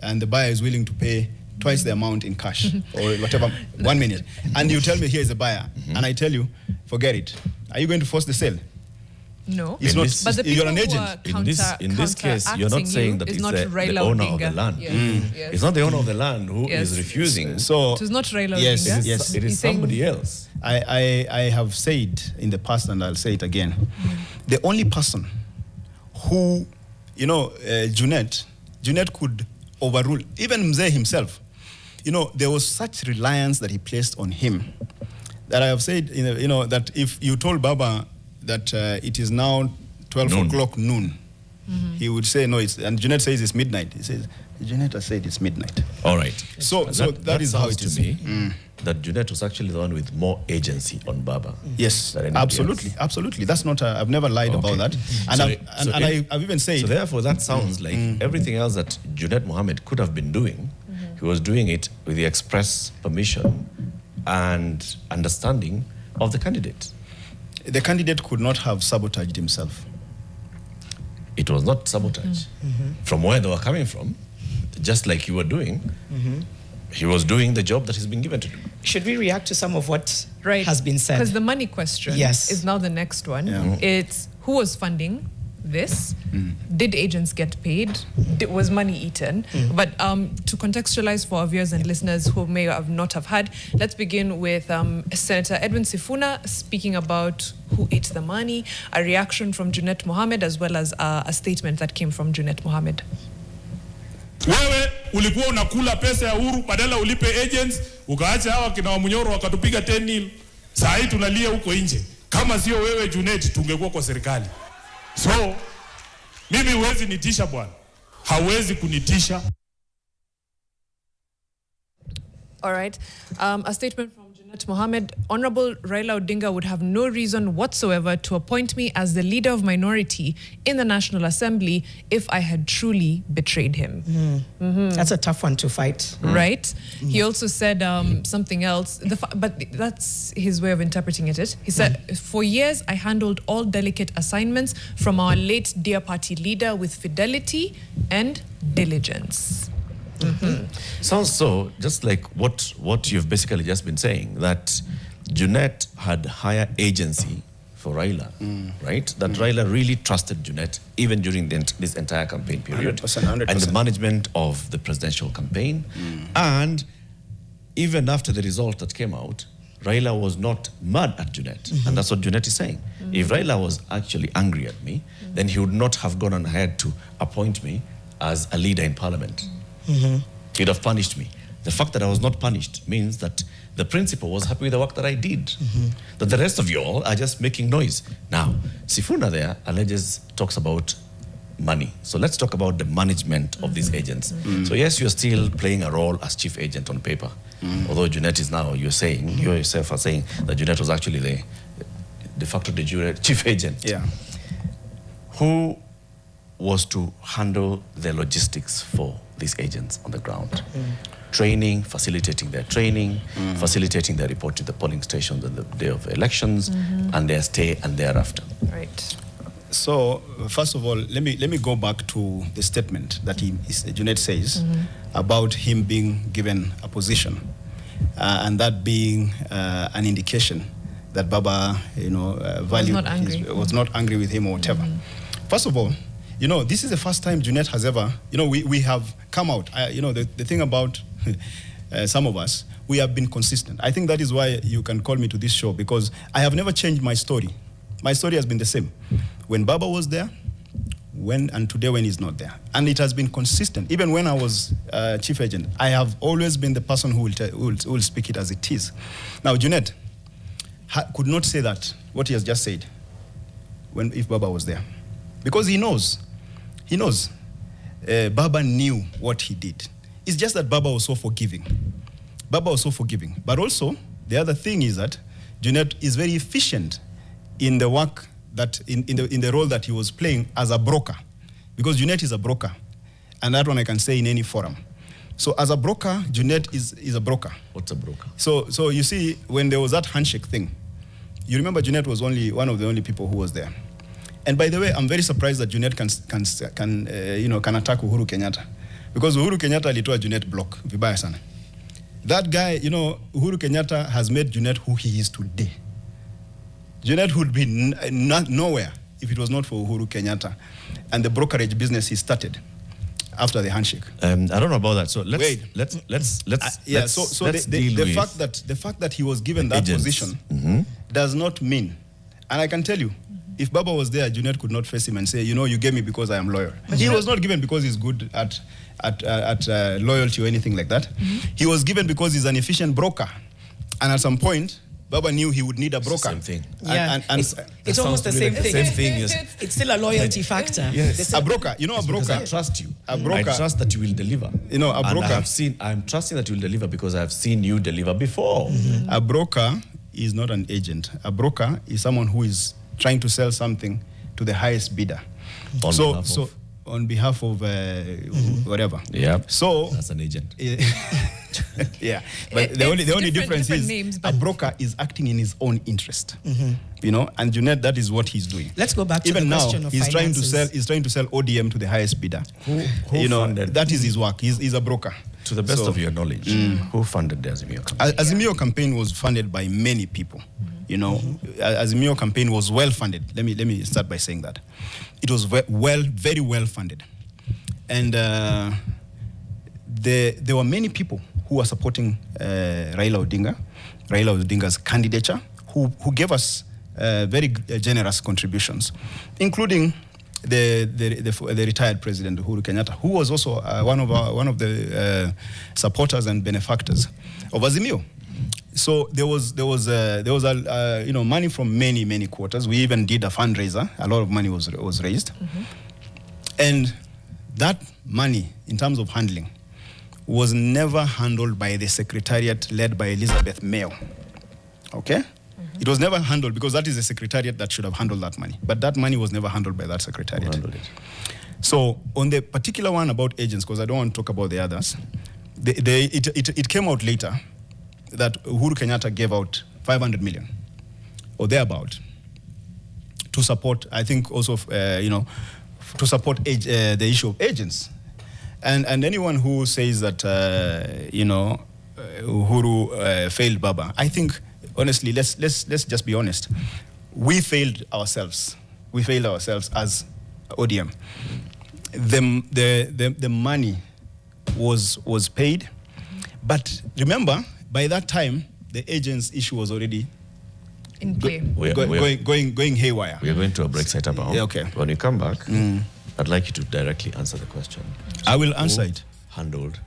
And the buyer is willing to pay twice the amount in cash or whatever, 1 million. And you tell me, here is the buyer. And I tell you, forget it. Are you going to force the sale? No. It's not, But the you're an people who agent. are In this case, you're not saying that is it's not the Raila owner of Odinga. the land. Yes. It's not the owner of the land who Yes. is refusing. So It is not Raila Yes, Odinga. yes. It is He's saying- somebody else. I have said in the past, and I'll say it again, the only person who, Junet could overrule, even Mzee himself, there was such reliance that he placed on him that I have said, that if you told Baba that it is now 12 o'clock noon, he would say, no, and Junet says it's midnight. He says, Junet has said it's midnight. All right. So that is how sounds it is. to me that Junet was actually the one with more agency on Baba. Yes, than anybody absolutely, else. absolutely. That's not. I've never lied about that, and I've even said. So therefore, that sounds like everything else that Junet Mohammed could have been doing, he was doing it with the express permission and understanding of the candidate. The candidate could not have sabotaged himself. It was not sabotage. From where they were coming from, just like you were doing, he was doing the job that has been given to him. Should we react to some of what Right. has been said? Because the money question Yes. is now the next one. Yeah. It's who was funding this? Did agents get paid? Was money eaten? But to contextualize for our viewers and listeners who may not have heard, let's begin with Senator Edwin Sifuna speaking about who ate the money, a reaction from Junet Mohammed, as well as a statement that came from Junet Mohammed. Wewe ulikuwa unakula pesa ya Uhuru badala ulipe agents, ukaacha hawa kina Wamunyoro wakatupiga 10-0. Saa hii tunalia huko nje. Kama sio wewe Junet tungekuwa kwa serikali. So mimi huwezi nitisha bwana. Hawezi kunitisha. All right. A statement from Junet Mohammed. Honorable Raila Odinga would have no reason whatsoever to appoint me as the leader of minority in the National Assembly if I had truly betrayed him. That's a tough one to fight. Right? He also said something else, but that's his way of interpreting it. He said, for years, I handled all delicate assignments from our late dear party leader with fidelity and diligence. Sounds so just like what you've basically just been saying, that Junet had higher agency for Raila, right? That Raila really trusted Junet even during this entire campaign period 100%. and the management of the presidential campaign. And even after the result that came out, Raila was not mad at Junet. And that's what Junet is saying. If Raila was actually angry at me, then he would not have gone ahead to appoint me as a leader in parliament. He'd have punished me. The fact that I was not punished means that the principal was happy with the work that I did. That the rest of you all are just making noise. Now, Sifuna there talks about money. So let's talk about the management of these agents. So yes, you're still playing a role as chief agent on paper. Although Junet is now, you yourself are saying that Junet was actually the de facto de jure chief agent. Yeah. Who was to handle the logistics for these agents on the ground? Training, facilitating their training, facilitating their report to the polling stations on the day of elections, and their stay and thereafter. Right. So first of all, let me go back to the statement that Junet says about him being given a position, and that being an indication that Baba, valued, not angry. was not angry with him or whatever. First of all, You know, this is the first time Junet has ever, you know, we have come out. You know, the thing about some of us, we have been consistent. I think that is why you can call me to this show, because I have never changed my story. My story has been the same. When Baba was there, and today when he's not there. And it has been consistent. Even when I was chief agent, I have always been the person who will speak it as it is. Now, Junet could not say that, what he has just said, if Baba was there. Because he knows. He knows. Baba knew what he did. It's just that Baba was so forgiving. Baba was so forgiving. But also, the other thing is that Junet is very efficient in the work that in the role that he was playing as a broker, because Junet is a broker, and that one I can say in any forum. So as a broker, Junet is a broker. What's a broker? So you see, when there was that handshake thing, you remember Junet was only one of the only people who was there. And by the way, I'm very surprised that Junet can attack Uhuru Kenyatta, because Uhuru Kenyatta alitoa Junet block vibaya sana. That guy, you know, Uhuru Kenyatta has made Junet who he is today. Junet would be nowhere if it was not for Uhuru Kenyatta and the brokerage business he started after the handshake. I don't know about that. So let's the fact that he was given that position does not mean, and I can tell you, if Baba was there, Junet could not face him and say, you know, you gave me because I am loyal. He was not given because he's good at loyalty or anything like that. He was given because he's an efficient broker, and at some point, Baba knew he would need a broker. Same thing. Yeah, it's almost the same thing. Same thing, yes. It's still a loyalty factor. Yes. A broker, you know, a broker. I trust you. A broker. I trust that you will deliver. You know, a broker. And I'm trusting that you will deliver because I have seen you deliver before. A broker is not an agent. A broker is someone who is trying to sell something to the highest bidder. On behalf of whatever. Yeah. So that's an agent. Yeah. But the only difference is names, a broker is acting in his own interest. You know, and Junet, that is what he's doing. Let's go back to even the now, question of he's finances. trying to sell ODM to the highest bidder. Who you know, funded? that is his work. He's a broker. To the best of your knowledge, who funded the Azimio campaign? Azimio campaign was funded by many people. You know, Azimio campaign was well funded. Let me start by saying that. It was very well funded. And there were many people who were supporting Raila Odinga's candidature, who gave us very generous contributions, including the retired president Uhuru Kenyatta, who was also one of the supporters and benefactors of Azimio. So there was you know, money from many quarters. We even did a fundraiser. A lot of money was raised, and that money, in terms of handling, was never handled by the secretariat led by Elizabeth Mayo. Okay? It was never handled, because that is the secretariat that should have handled that money. But that money was never handled by that secretariat. So on the particular one about agents, because I don't want to talk about the others, it came out later that Uhuru Kenyatta gave out 500 million or thereabout to support, I think also, you know, to support the issue of agents. And anyone who says that, you know, Uhuru failed Baba, I think, honestly, let's just be honest. We failed ourselves. We failed ourselves as ODM. The money was paid, but remember, by that time, the agents issue was already in play. Going haywire. We are going to a break, Saitabao. Yeah, okay. When you come back, I'd like you to directly answer the question. I will answer it. Handled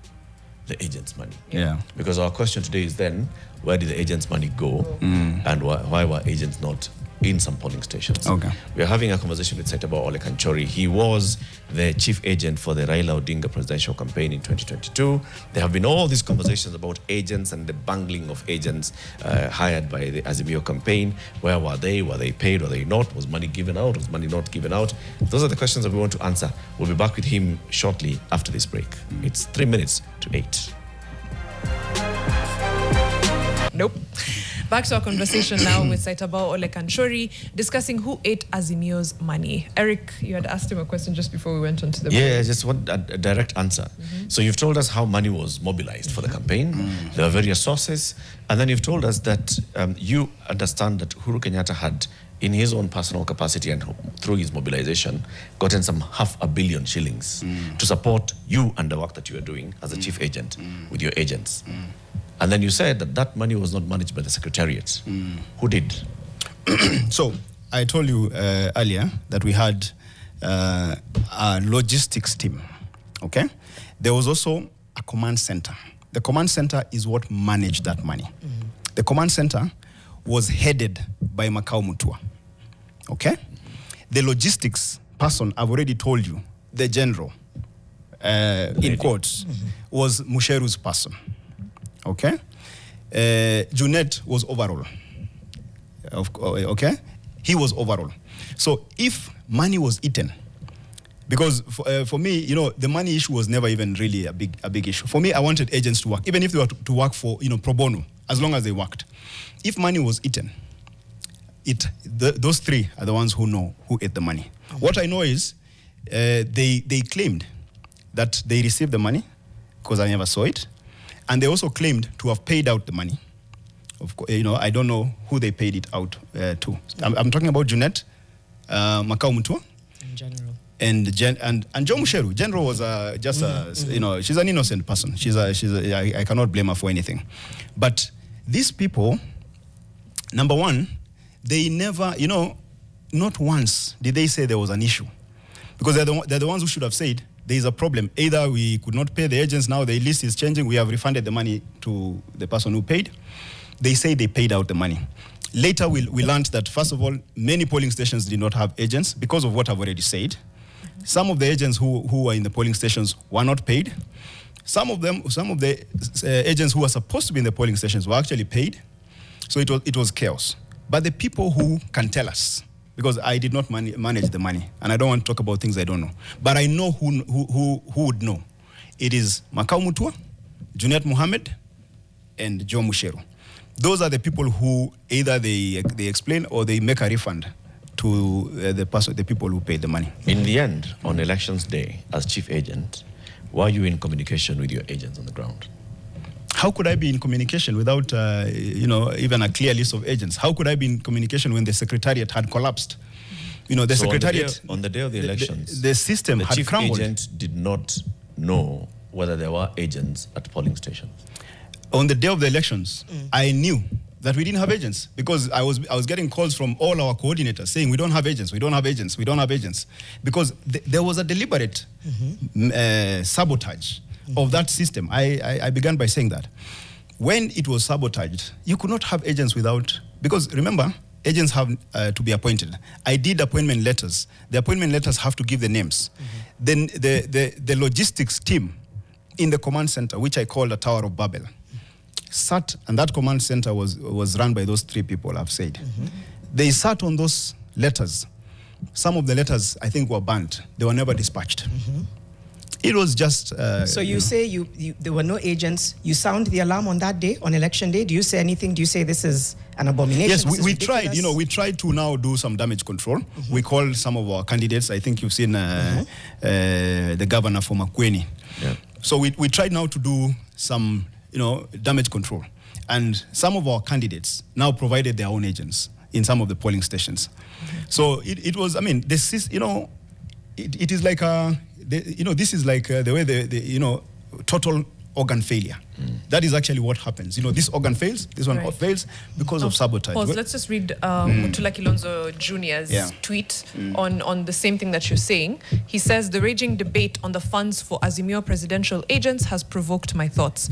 the agent's money? Yeah. Because our question today is then, where did the agent's money go, and why were agents not in some polling stations? Okay. We are having a conversation with Saitabao ole Kanchory. He was the chief agent for the Raila Odinga presidential campaign in 2022. There have been all these conversations about agents and the bungling of agents hired by the Azimio campaign. Where were they? Were they paid? Were they not? Was money given out? Was money not given out? Those are the questions that we want to answer. We'll be back with him shortly after this break. It's 3 minutes to 8. Nope. Back to our conversation now with Saitabao ole Kanchory, discussing who ate Azimio's money. Eric, you had asked him a question just before we went on to the Yeah, I just want a direct answer. So you've told us how money was mobilized for the campaign. There are various sources. And then you've told us that you understand that Uhuru Kenyatta had, in his own personal capacity and through his mobilization, gotten some 500 million shillings to support you and the work that you are doing as a chief agent with your agents. And then you said that that money was not managed by the secretariat. Who did? So I told you earlier that we had a logistics team, okay? There was also a command center. The command center is what managed that money. The command center was headed by Makau, okay? The logistics person, I've already told you, the general, in quotes, was Mucheru's person. Okay, Junet was overall. Okay, he was overall. So if money was eaten, because for me, you know, the money issue was never even really a big issue. For me, I wanted agents to work, even if they were to work for, you know, pro bono, as long as they worked. If money was eaten, those three are the ones who know who ate the money. What I know is they claimed that they received the money because I never saw it. And they also claimed to have paid out the money. Of course, you know, I don't know who they paid it out to. I'm talking about Junet, Makau, In general. and Joe Mucheru. General was just you know, she's an innocent person. I cannot blame her for anything. But these people, number one, they never, you know, not once did they say there was an issue, because they're the ones who should have said, there is a problem. Either we could not pay the agents, now the list is changing, we have refunded the money to the person who paid. They say they paid out the money. Later we learned that, first of all, many polling stations did not have agents because of what I've already said. Some of the agents who were in the polling stations were not paid. Some of the agents who were supposed to be in the polling stations were actually paid. So it was chaos. But the people who can tell us, because I did not manage the money, and I don't want to talk about things I don't know. But I know who would know. It is Makau, Junet Mohammed, and Joe Mucheru. Those are the people who either they explain or they make a refund to the people who paid the money. In the end, on elections day, as chief agent, were you in communication with your agents on the ground? How could I be in communication without, you know, even a clear list of agents? How could I be in communication when the secretariat had collapsed? You know, the secretariat... On the day of the elections, the system had crumbled. The chief agent did not know whether there were agents at polling stations. On the day of the elections, I knew that we didn't have agents, because I was getting calls from all our coordinators saying, we don't have agents, we don't have agents, we don't have agents. Because there was a deliberate sabotage of that system. I began by saying that. When it was sabotaged, you could not have agents without, because remember, agents have to be appointed. I did appointment letters. The appointment letters have to give the names. Then the logistics team in the command center, which I call the Tower of Babel, sat, and that command center was run by those three people I've said. They sat on those letters. Some of the letters, I think, were burnt. They were never dispatched. It was just... so you say there were no agents. You sound the alarm on that day, on election day. Do you say anything? Do you say this is an abomination? Yes, we tried. You know, we tried to now do some damage control. We called some of our candidates. I think you've seen the governor from Makweni. Yeah. So we tried now to do some, you know, damage control. And some of our candidates now provided their own agents in some of the polling stations. So it was, I mean, this is, you know, it is like a... you know, this is like the way you know, total organ failure. That is actually what happens. You know, this organ fails, this one fails because of sabotage. Pause. Let's just read Mutula Kilonzo Jr.'s tweet on the same thing that you're saying. He says, the raging debate on the funds for Azimio presidential agents has provoked my thoughts.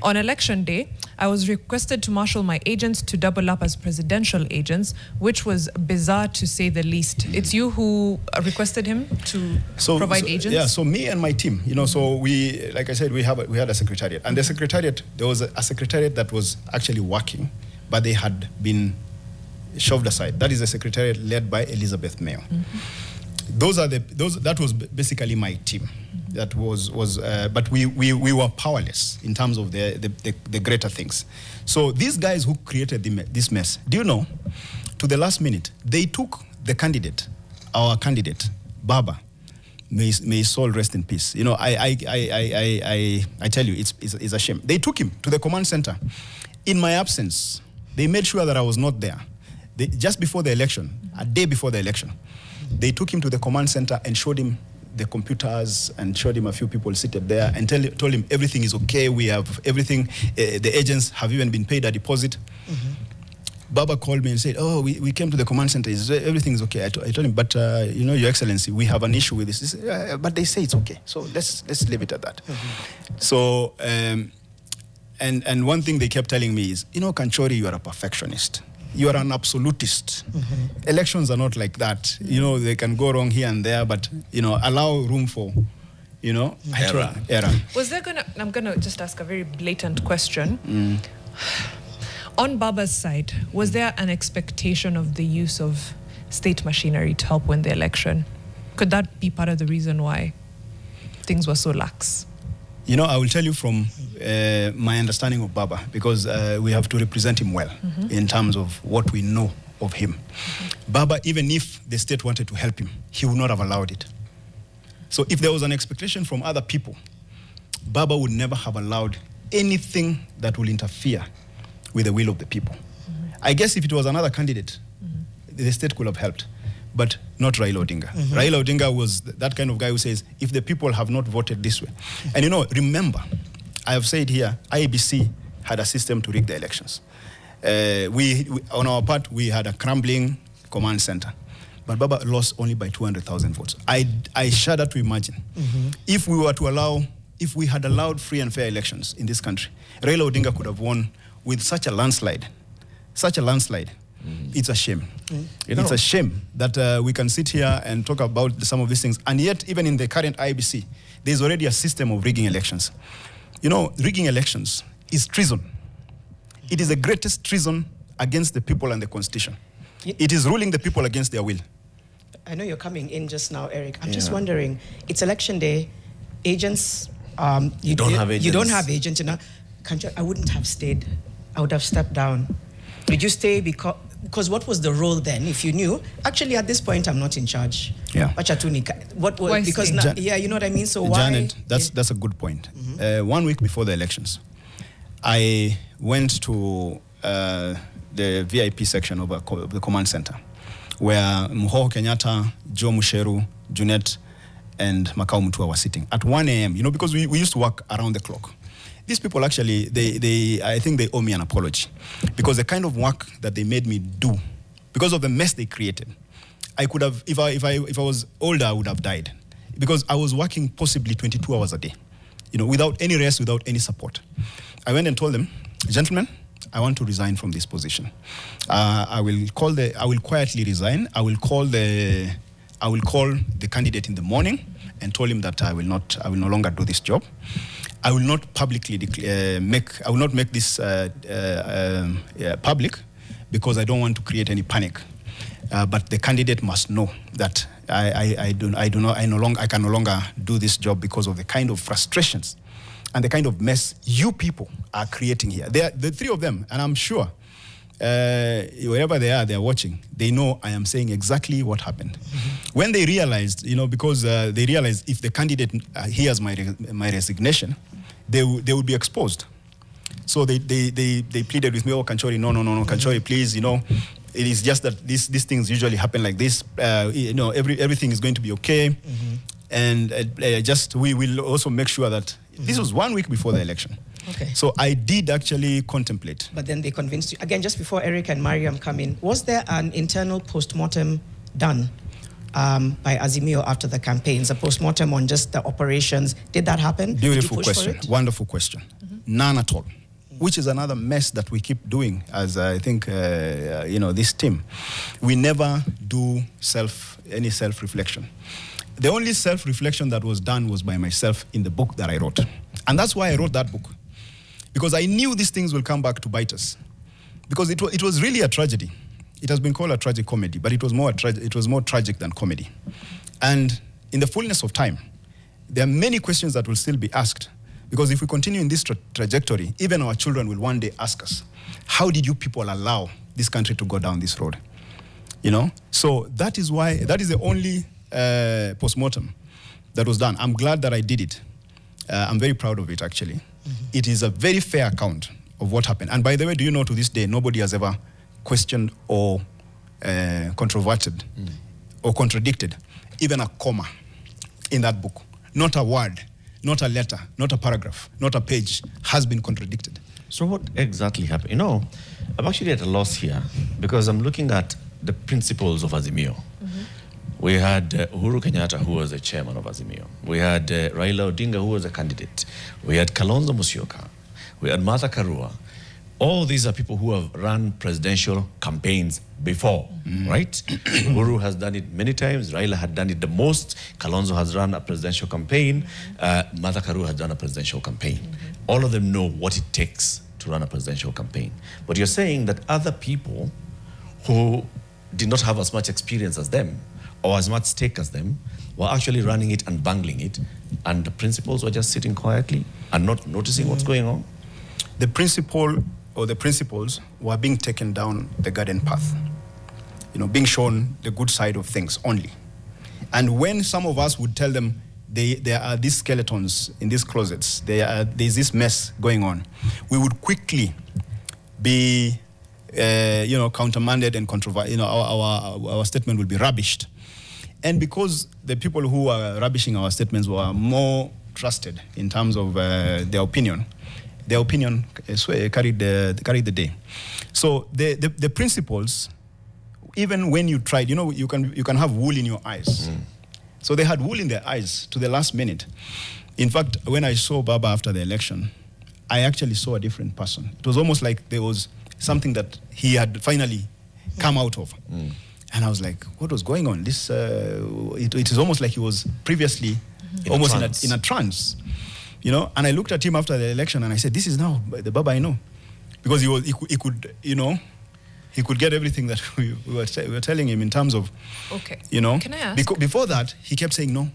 On election day, I was requested to marshal my agents to double up as presidential agents, which was bizarre to say the least. It's you who requested him to provide agents? Yeah, so me and my team, you know, so we, like I said, we had a secretariat. And the secretariat, there was a secretariat that was actually working, but they had been shoved aside. That is a secretariat led by Elizabeth Mayo. That was basically my team. That was but we were powerless in terms of the greater things. So these guys who created this mess, do you know, to the last minute, they took the candidate, our candidate, Baba. May his soul rest in peace. You know, I tell you, it's a shame. They took him to the command center in my absence. They made sure that I was not there. Just before the election, a day before the election, they took him to the command center and showed him the computers and showed him a few people seated there and told him everything is okay. We have everything. The agents have even been paid a deposit. Mm-hmm. Baba called me and said, "Oh, we came to the command center. Everything is okay." I told him, "But you know, Your Excellency, we have an issue with this." He said, "But they say it's okay, so let's leave it at that." Mm-hmm. So, and one thing they kept telling me is, "You know, Kanchory, you are a perfectionist. You are an absolutist. Mm-hmm. Elections are not like that. Mm-hmm. You know, they can go wrong here and there, but you know, allow room for, you know, error." Was there I'm gonna just ask a very blatant question. Mm. On Baba's side, was there an expectation of the use of state machinery to help win the election? Could that be part of the reason why things were so lax? You know, I will tell you from my understanding of Baba, because we have to represent him well mm-hmm. in terms of what we know of him. Mm-hmm. Baba, even if the state wanted to help him, he would not have allowed it. So if there was an expectation from other people, Baba would never have allowed anything that will interfere with the will of the people. Mm-hmm. I guess if it was another candidate, mm-hmm. the state could have helped, but not Raila Odinga. Mm-hmm. Raila Odinga was that kind of guy who says, if the people have not voted this way. Mm-hmm. And you know, remember, I have said here, IEBC had a system to rig the elections. We on our part, we had a crumbling command center. But Baba lost only by 200,000 votes. I shudder to imagine, mm-hmm. if we had allowed free and fair elections in this country, Raila Odinga could have won with such a landslide. It's a shame. It's a shame that we can sit here and talk about some of these things. And yet, even in the current IEBC, there's already a system of rigging elections. You know, rigging elections is treason. It is the greatest treason against the people and the Constitution. It is ruling the people against their will. I know you're coming in just now, Eric. I'm just wondering, it's election day, agents, you don't have agents. You know, I wouldn't have stayed. I would have stepped down. Did you stay because what was the role then? If you knew, actually at this point I'm not in charge. Yeah. What was because now, you know what I mean. So why? Junet, that's a good point. Mm-hmm. 1 week before the elections, I went to the VIP section of the command center, where Mucheru Kenyatta, Joe Mucheru, Junet, and Makau were sitting at 1 a.m. You know, because we used to work around the clock. These people actually, I think they owe me an apology, because the kind of work that they made me do, because of the mess they created, I could have, if I was older, I would have died, because I was working possibly 22 hours a day, you know, without any rest, without any support. I went and told them, gentlemen, I want to resign from this position. I will quietly resign. I will call the candidate in the morning and told him that I will no longer do this job. I will not publicly make this public, because I don't want to create any panic. But the candidate must know that I can no longer do this job because of the kind of frustrations and the kind of mess you people are creating here. The three of them, and I'm sure wherever they are watching, they know I am saying exactly what happened. Mm-hmm. When they realized, you know, because they realized if the candidate hears my resignation, they will be exposed. So they pleaded with me, "Oh, Kanchory, no, Kanchory, please, you know, it is just that these things usually happen like this. You know, everything is going to be okay." Mm-hmm. And we will also make sure that this was 1 week before the election. Okay. So I did actually contemplate. But then they convinced you. Again, just before Eric and Mariam come in, was there an internal post-mortem done by Azimio after the campaigns, a post-mortem on just the operations? Did that happen? Beautiful question. Wonderful question. Mm-hmm. None at all. Which is another mess that we keep doing as I think, you know, this team. We never do any self-reflection. The only self-reflection that was done was by myself in the book that I wrote. And that's why I wrote that book. Because I knew these things will come back to bite us. Because it was really a tragedy. It has been called a tragic comedy, but it was more tragic than comedy. And in the fullness of time, there are many questions that will still be asked. Because if we continue in this trajectory, even our children will one day ask us, how did you people allow this country to go down this road? You know? So that is why, that is the only post-mortem that was done. I'm glad that I did it. I'm very proud of it, actually. Mm-hmm. It is a very fair account of what happened. And by the way, do you know, to this day, nobody has ever questioned or controverted or contradicted even a comma in that book. Not a word, not a letter, not a paragraph, not a page has been contradicted. So what exactly happened? You know, I'm actually at a loss here because I'm looking at the principles of Azimio. Mm-hmm. We had Uhuru Kenyatta, who was the chairman of Azimio. We had Raila Odinga, who was a candidate. We had Kalonzo Musyoka. We had Martha Karua. All these are people who have run presidential campaigns before, right? Uhuru has done it many times. Raila had done it the most. Kalonzo has run a presidential campaign. Martha Karua has done a presidential campaign. All of them know what it takes to run a presidential campaign. But you're saying that other people who did not have as much experience as them or as much stake as them were actually running it and bungling it, and the principals were just sitting quietly and not noticing what's going on? The principal or the principles were being taken down the garden path, you know, being shown the good side of things only. And when some of us would tell them there are these skeletons in these closets, there's this mess going on, we would quickly be, countermanded and our statement will be rubbished. And because the people who were rubbishing our statements were more trusted in terms of their opinion carried the day. So the principles, even when you tried, you can have wool in your eyes. So they had wool in their eyes to the last minute. In fact, when I saw Baba after the election, I actually saw a different person. It was almost like there was something that he had finally come out of. And I was like, what was going on? This it is almost like he was previously almost in a trance. You know, and I looked at him after the election and I said, this is now the Baba I know. Because he could get everything that we were telling him in terms of, okay. Can I ask? Before that, he kept saying, no,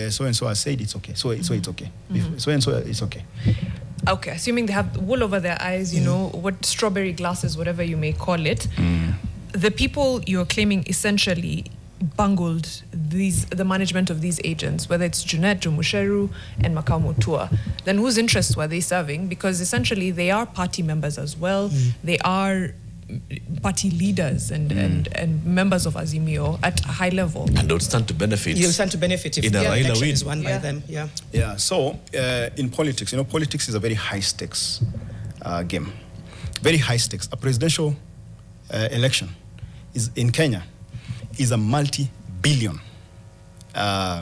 so-and-so has said it's okay, so it's okay. So-and-so it's okay. Okay, assuming they have wool over their eyes, what strawberry glasses, whatever you may call it, the people you're claiming essentially bungled the management of these agents, whether it's Junet, Mucheru, and Makau, then whose interests were they serving? Because essentially they are party members as well. They are party leaders and members of Azimio at a high level. And they'll stand to benefit. You'll stand to benefit if the election is won by them. Yeah. So in politics, politics is a very high stakes game. Very high stakes. A presidential election is in Kenya is a multi-billion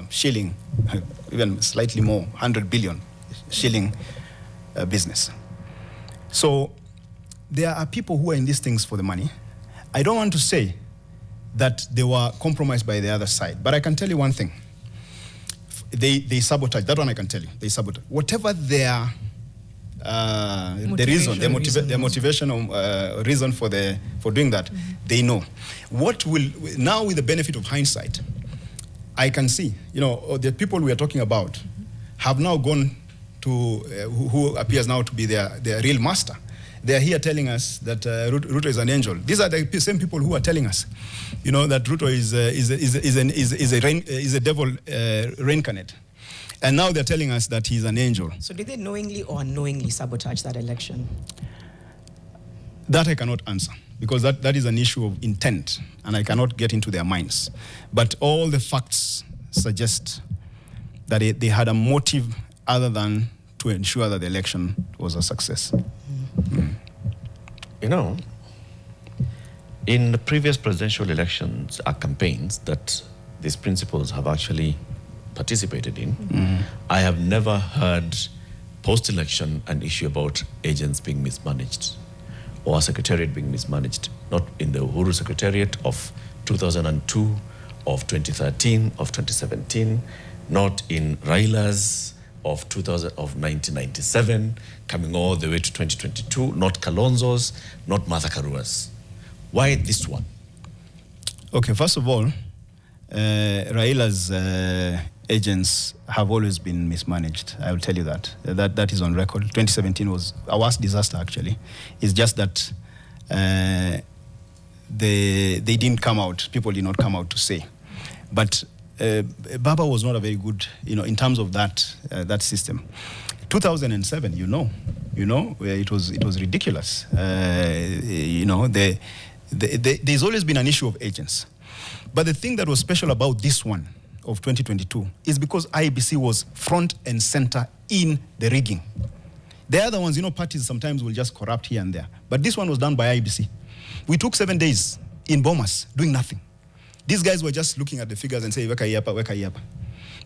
shilling, even slightly more, 100 billion shilling business. So there are people who are in these things for the money. I don't want to say that they were compromised by the other side, but I can tell you one thing. They sabotage. That one I can tell you. They sabotage. Whatever their motivational reason for doing that, they know. What will now, with the benefit of hindsight, I can see, the people we are talking about have now gone to who appears now to be their real master. They are here telling us that Ruto is an angel. These are the same people who are telling us, that Ruto is a devil reincarnate. And now they're telling us that he's an angel. So did they knowingly or unknowingly sabotage that election? That I cannot answer, because that is an issue of intent, and I cannot get into their minds. But all the facts suggest that they had a motive other than to ensure that the election was a success. In the previous presidential elections, campaigns that these principals have actually participated in, I have never heard post-election an issue about agents being mismanaged or a secretariat being mismanaged. Not in the Uhuru Secretariat of 2002, of 2013, of 2017, not in Raila's of 1997, coming all the way to 2022, not Kalonzo's, not Martha Karua's. Why this one? Okay, first of all, Raila's agents have always been mismanaged. I will tell you that. That is on record. 2017 was a worst disaster, actually. It's just that they didn't come out. People did not come out to say. But Baba was not a very good, in terms of that system. 2007, it was ridiculous. There's always been an issue of agents. But the thing that was special about this one of 2022 is because IEBC was front and center in the rigging. The other ones, parties sometimes will just corrupt here and there. But this one was done by IEBC. We took 7 days in Bomas doing nothing. These guys were just looking at the figures and saying, weka yapa.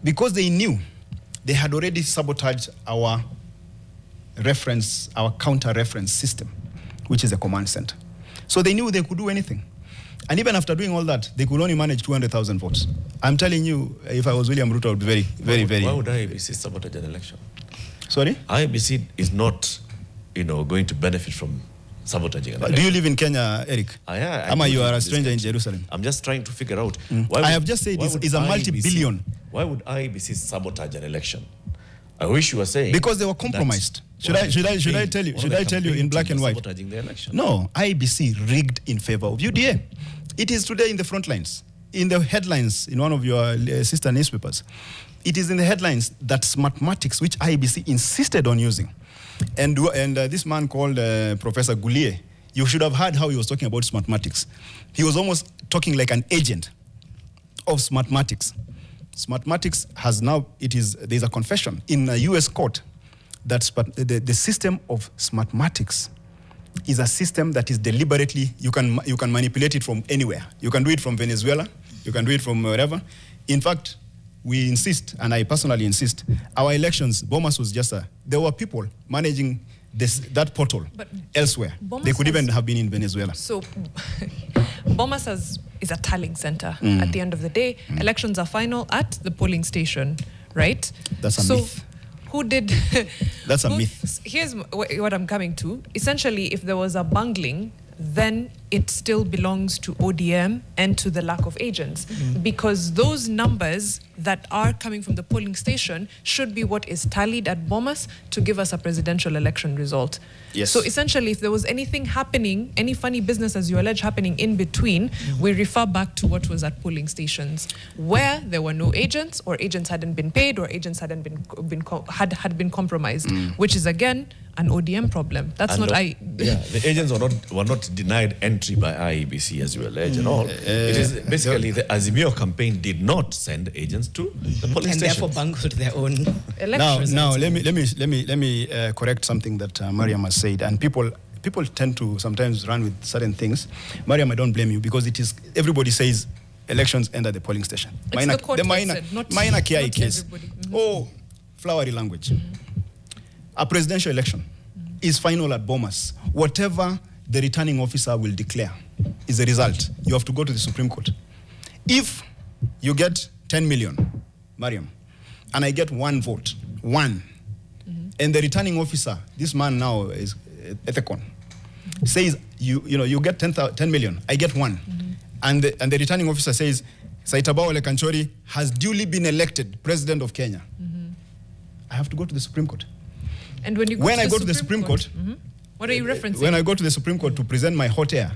Because they knew they had already sabotaged our counter-reference system, which is a command center. So they knew they could do anything. And even after doing all that, they could only manage 200,000 votes. I'm telling you, if I was William Ruto, I would be very... Why would IEBC sabotage an election? Sorry? IEBC is not, going to benefit from sabotaging an election. Do you live in Kenya, Eric? Yeah. You are a stranger in Jerusalem? I'm just trying to figure out. I have just said it's a multi-billion. Why would IEBC sabotage an election? I wish you were saying... Because they were compromised. Should I tell you in black and white? Sabotaging the election. No, IEBC rigged in favor of UDA. It is today in the front lines, in the headlines, in one of your sister newspapers. It is in the headlines that Smartmatics, which IEBC insisted on using, and this man called Professor Goulier, you should have heard how he was talking about Smartmatics. He was almost talking like an agent of Smartmatics. Smartmatics has now, there's a confession in a US court that the system of Smartmatics is a system that is deliberately, you can manipulate it from anywhere. You can do it from Venezuela, you can do it from wherever. In fact, we insist, and I personally insist, our elections, Bomas was just there were people managing that portal elsewhere. Bomas they could even have been in Venezuela. So Bomas is a tallying center. At the end of the day, elections are final at the polling station, right? That's a myth. Who did... That's a myth. Here's what I'm coming to. Essentially, if there was a bungling, then it still belongs to ODM and to the lack of agents. Because those numbers that are coming from the polling station should be what is tallied at Bomas to give us a presidential election result. Yes. So essentially, if there was anything happening, any funny business as you allege happening in between, we refer back to what was at polling stations, where there were no agents, or agents hadn't been paid, or agents hadn't been compromised, which is again an ODM problem. That's and not the agents were not denied entry by IEBC as you allege and all. It is basically the Azimio campaign did not send agents to the polling and stations. therefore bungled their own elections. Now let me correct something that Mariam has said, and people tend to sometimes run with certain things. Mariam, I don't blame you, because everybody says elections end at the polling station. It's the court that said, not case. Oh, flowery language. A presidential election is final at Bomas. Whatever the returning officer will declare is the result. You have to go to the Supreme Court. If you get 10 million, Mariam, and I get 1 vote, and the returning officer, this man now is Ethicon, says you get 10 million, I get 1, and the returning officer says Saitabao ole Kanchory has duly been elected president of Kenya. I have to go to the Supreme Court. And when I go to the Supreme Court, what are you referencing? When I go to the Supreme Court to present my hot air,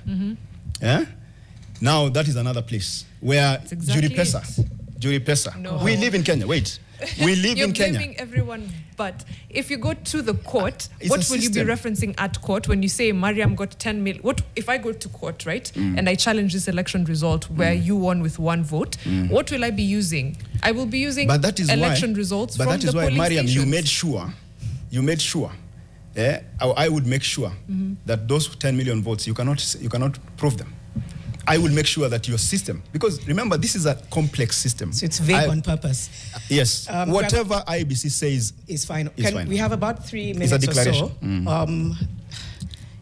now that is another place where exactly jury pesa. No. We live in Kenya. Wait, we live in Kenya. You're blaming everyone, but if you go to the court, It's what a will system. you be referencing at court when you say Mariam got 10 million? What if I go to court, right, and I challenge this election result where you won with 1 vote? What will I be using? I will be using election results from the polling stations. But that is why, Mariam, you made sure. I would make sure that those 10 million votes, you cannot prove them. I will make sure that your system, because remember, this is a complex system. So it's vague on purpose. Yes. Whatever IEBC says is final. Fine. We have about 3 minutes it's a declaration. or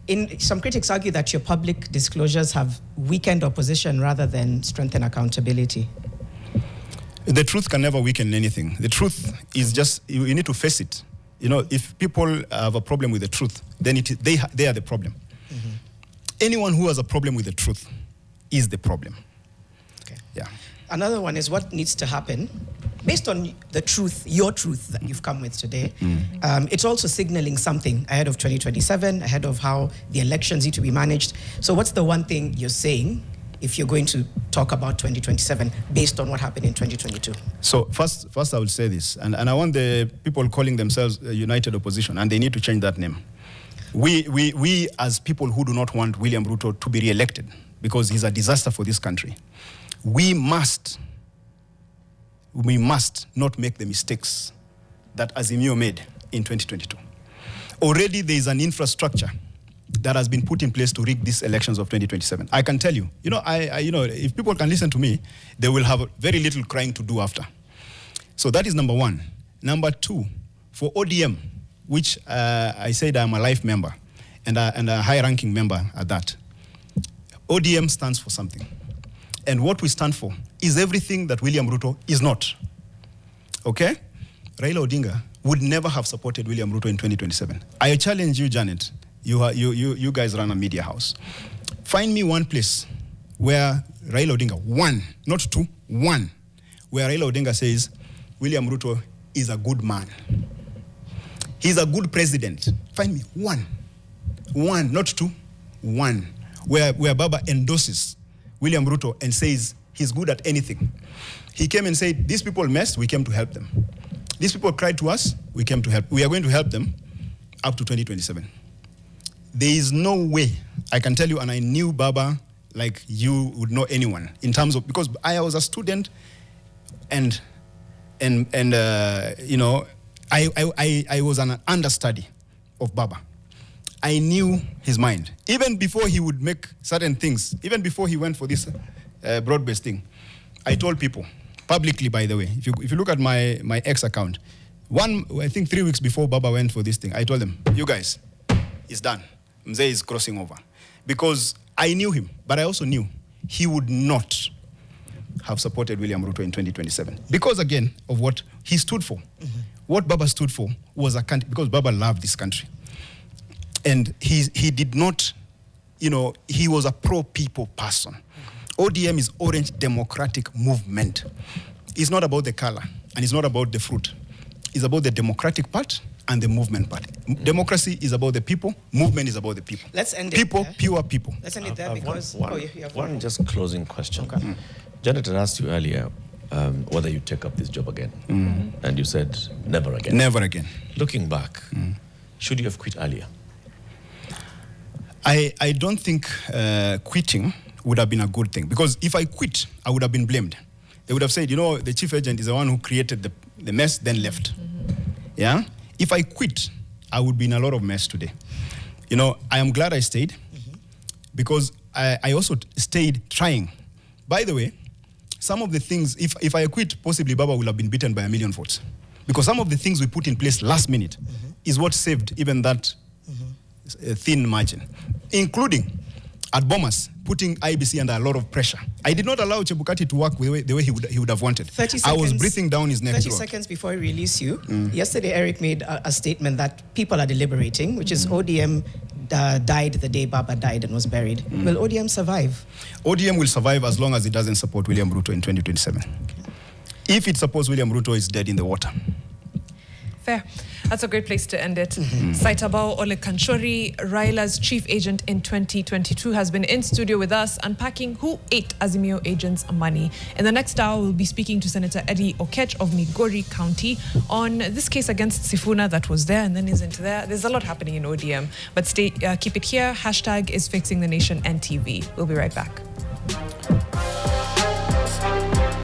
so. Some critics argue that your public disclosures have weakened opposition rather than strengthened accountability. The truth can never weaken anything. The truth is just, you need to face it. If people have a problem with the truth, then they are the problem. Anyone who has a problem with the truth is the problem. Okay. Yeah. Another one is what needs to happen based on the truth, your truth that you've come with today. It's also signaling something ahead of 2027, ahead of how the elections need to be managed. So what's the one thing you're saying if you're going to talk about 2027 based on what happened in 2022? So first I will say this, and I want the people calling themselves United Opposition, and they need to change that name. We as people who do not want William Ruto to be re-elected, because he's a disaster for this country, we must not make the mistakes that Azimio made in 2022. Already there is an infrastructure that has been put in place to rig these elections of 2027. I can tell you, if people can listen to me, they will have very little crying to do after. So that is number one. Number two, for ODM, which I said I'm a life member and a high-ranking member at that, ODM stands for something. And what we stand for is everything that William Ruto is not. Okay? Raila Odinga would never have supported William Ruto in 2027. I challenge you, Junet. You guys run a media house. Find me one place where Raila Odinga, one, not two, one, where Raila Odinga says William Ruto is a good man. He's a good president. Find me one, not two, one, where Baba endorses William Ruto and says he's good at anything. He came and said, these people messed, we came to help them. These people cried to us, we came to help. We are going to help them up to 2027. There is no way, I can tell you, and I knew Baba like you would know anyone, in terms of, because I was a student and I was an understudy of Baba. I knew his mind. Even before he would make certain things, even before he went for this broad-based thing, I told people, publicly by the way, if you look at my X account, I think 3 weeks before Baba went for this thing, I told them, you guys, it's done. Mzee is crossing over. Because I knew him, but I also knew he would not have supported William Ruto in 2027. Because again, of what he stood for. What Baba stood for was a country, because Baba loved this country. And he did not, he was a pro-people person. ODM is Orange Democratic Movement. It's not about the color, and it's not about the fruit. It's about the democratic part and the movement part. Democracy is about the people, movement is about the people. Let's end it People, there. pure people. Let's end it there because... you have One just closing question. Okay. Janet had asked you earlier whether you take up this job again. And you said never again. Never again. Looking back, should you have quit earlier? I don't think quitting would have been a good thing, because if I quit, I would have been blamed. They would have said, the chief agent is the one who created the mess, then left. Yeah? If I quit, I would be in a lot of mess today. I am glad I stayed, because I also stayed trying. By the way, some of the things, if I quit, possibly Baba will have been beaten by 1 million votes. Because some of the things we put in place last minute is what saved even that thin margin, including at Bomas, putting IEBC under a lot of pressure. I did not allow Chebukati to work the way he would have wanted. 30 seconds, I was breathing down his neck. 30 seconds before I release you, yesterday Eric made a statement that people are deliberating, which is ODM died the day Baba died and was buried. Will ODM survive? ODM will survive as long as it doesn't support William Ruto in 2027. If it supports William Ruto, it's dead in the water. Fair. That's a great place to end it. Saitabao ole Kanchory, Raila's chief agent in 2022, has been in studio with us unpacking who ate Azimio agents' money. In the next hour, we'll be speaking to Senator Eddie Oketch of Migori County on this case against Sifuna that was there and then isn't there. There's a lot happening in ODM, but keep it here. # is Fixing the Nation NTV. We'll be right back.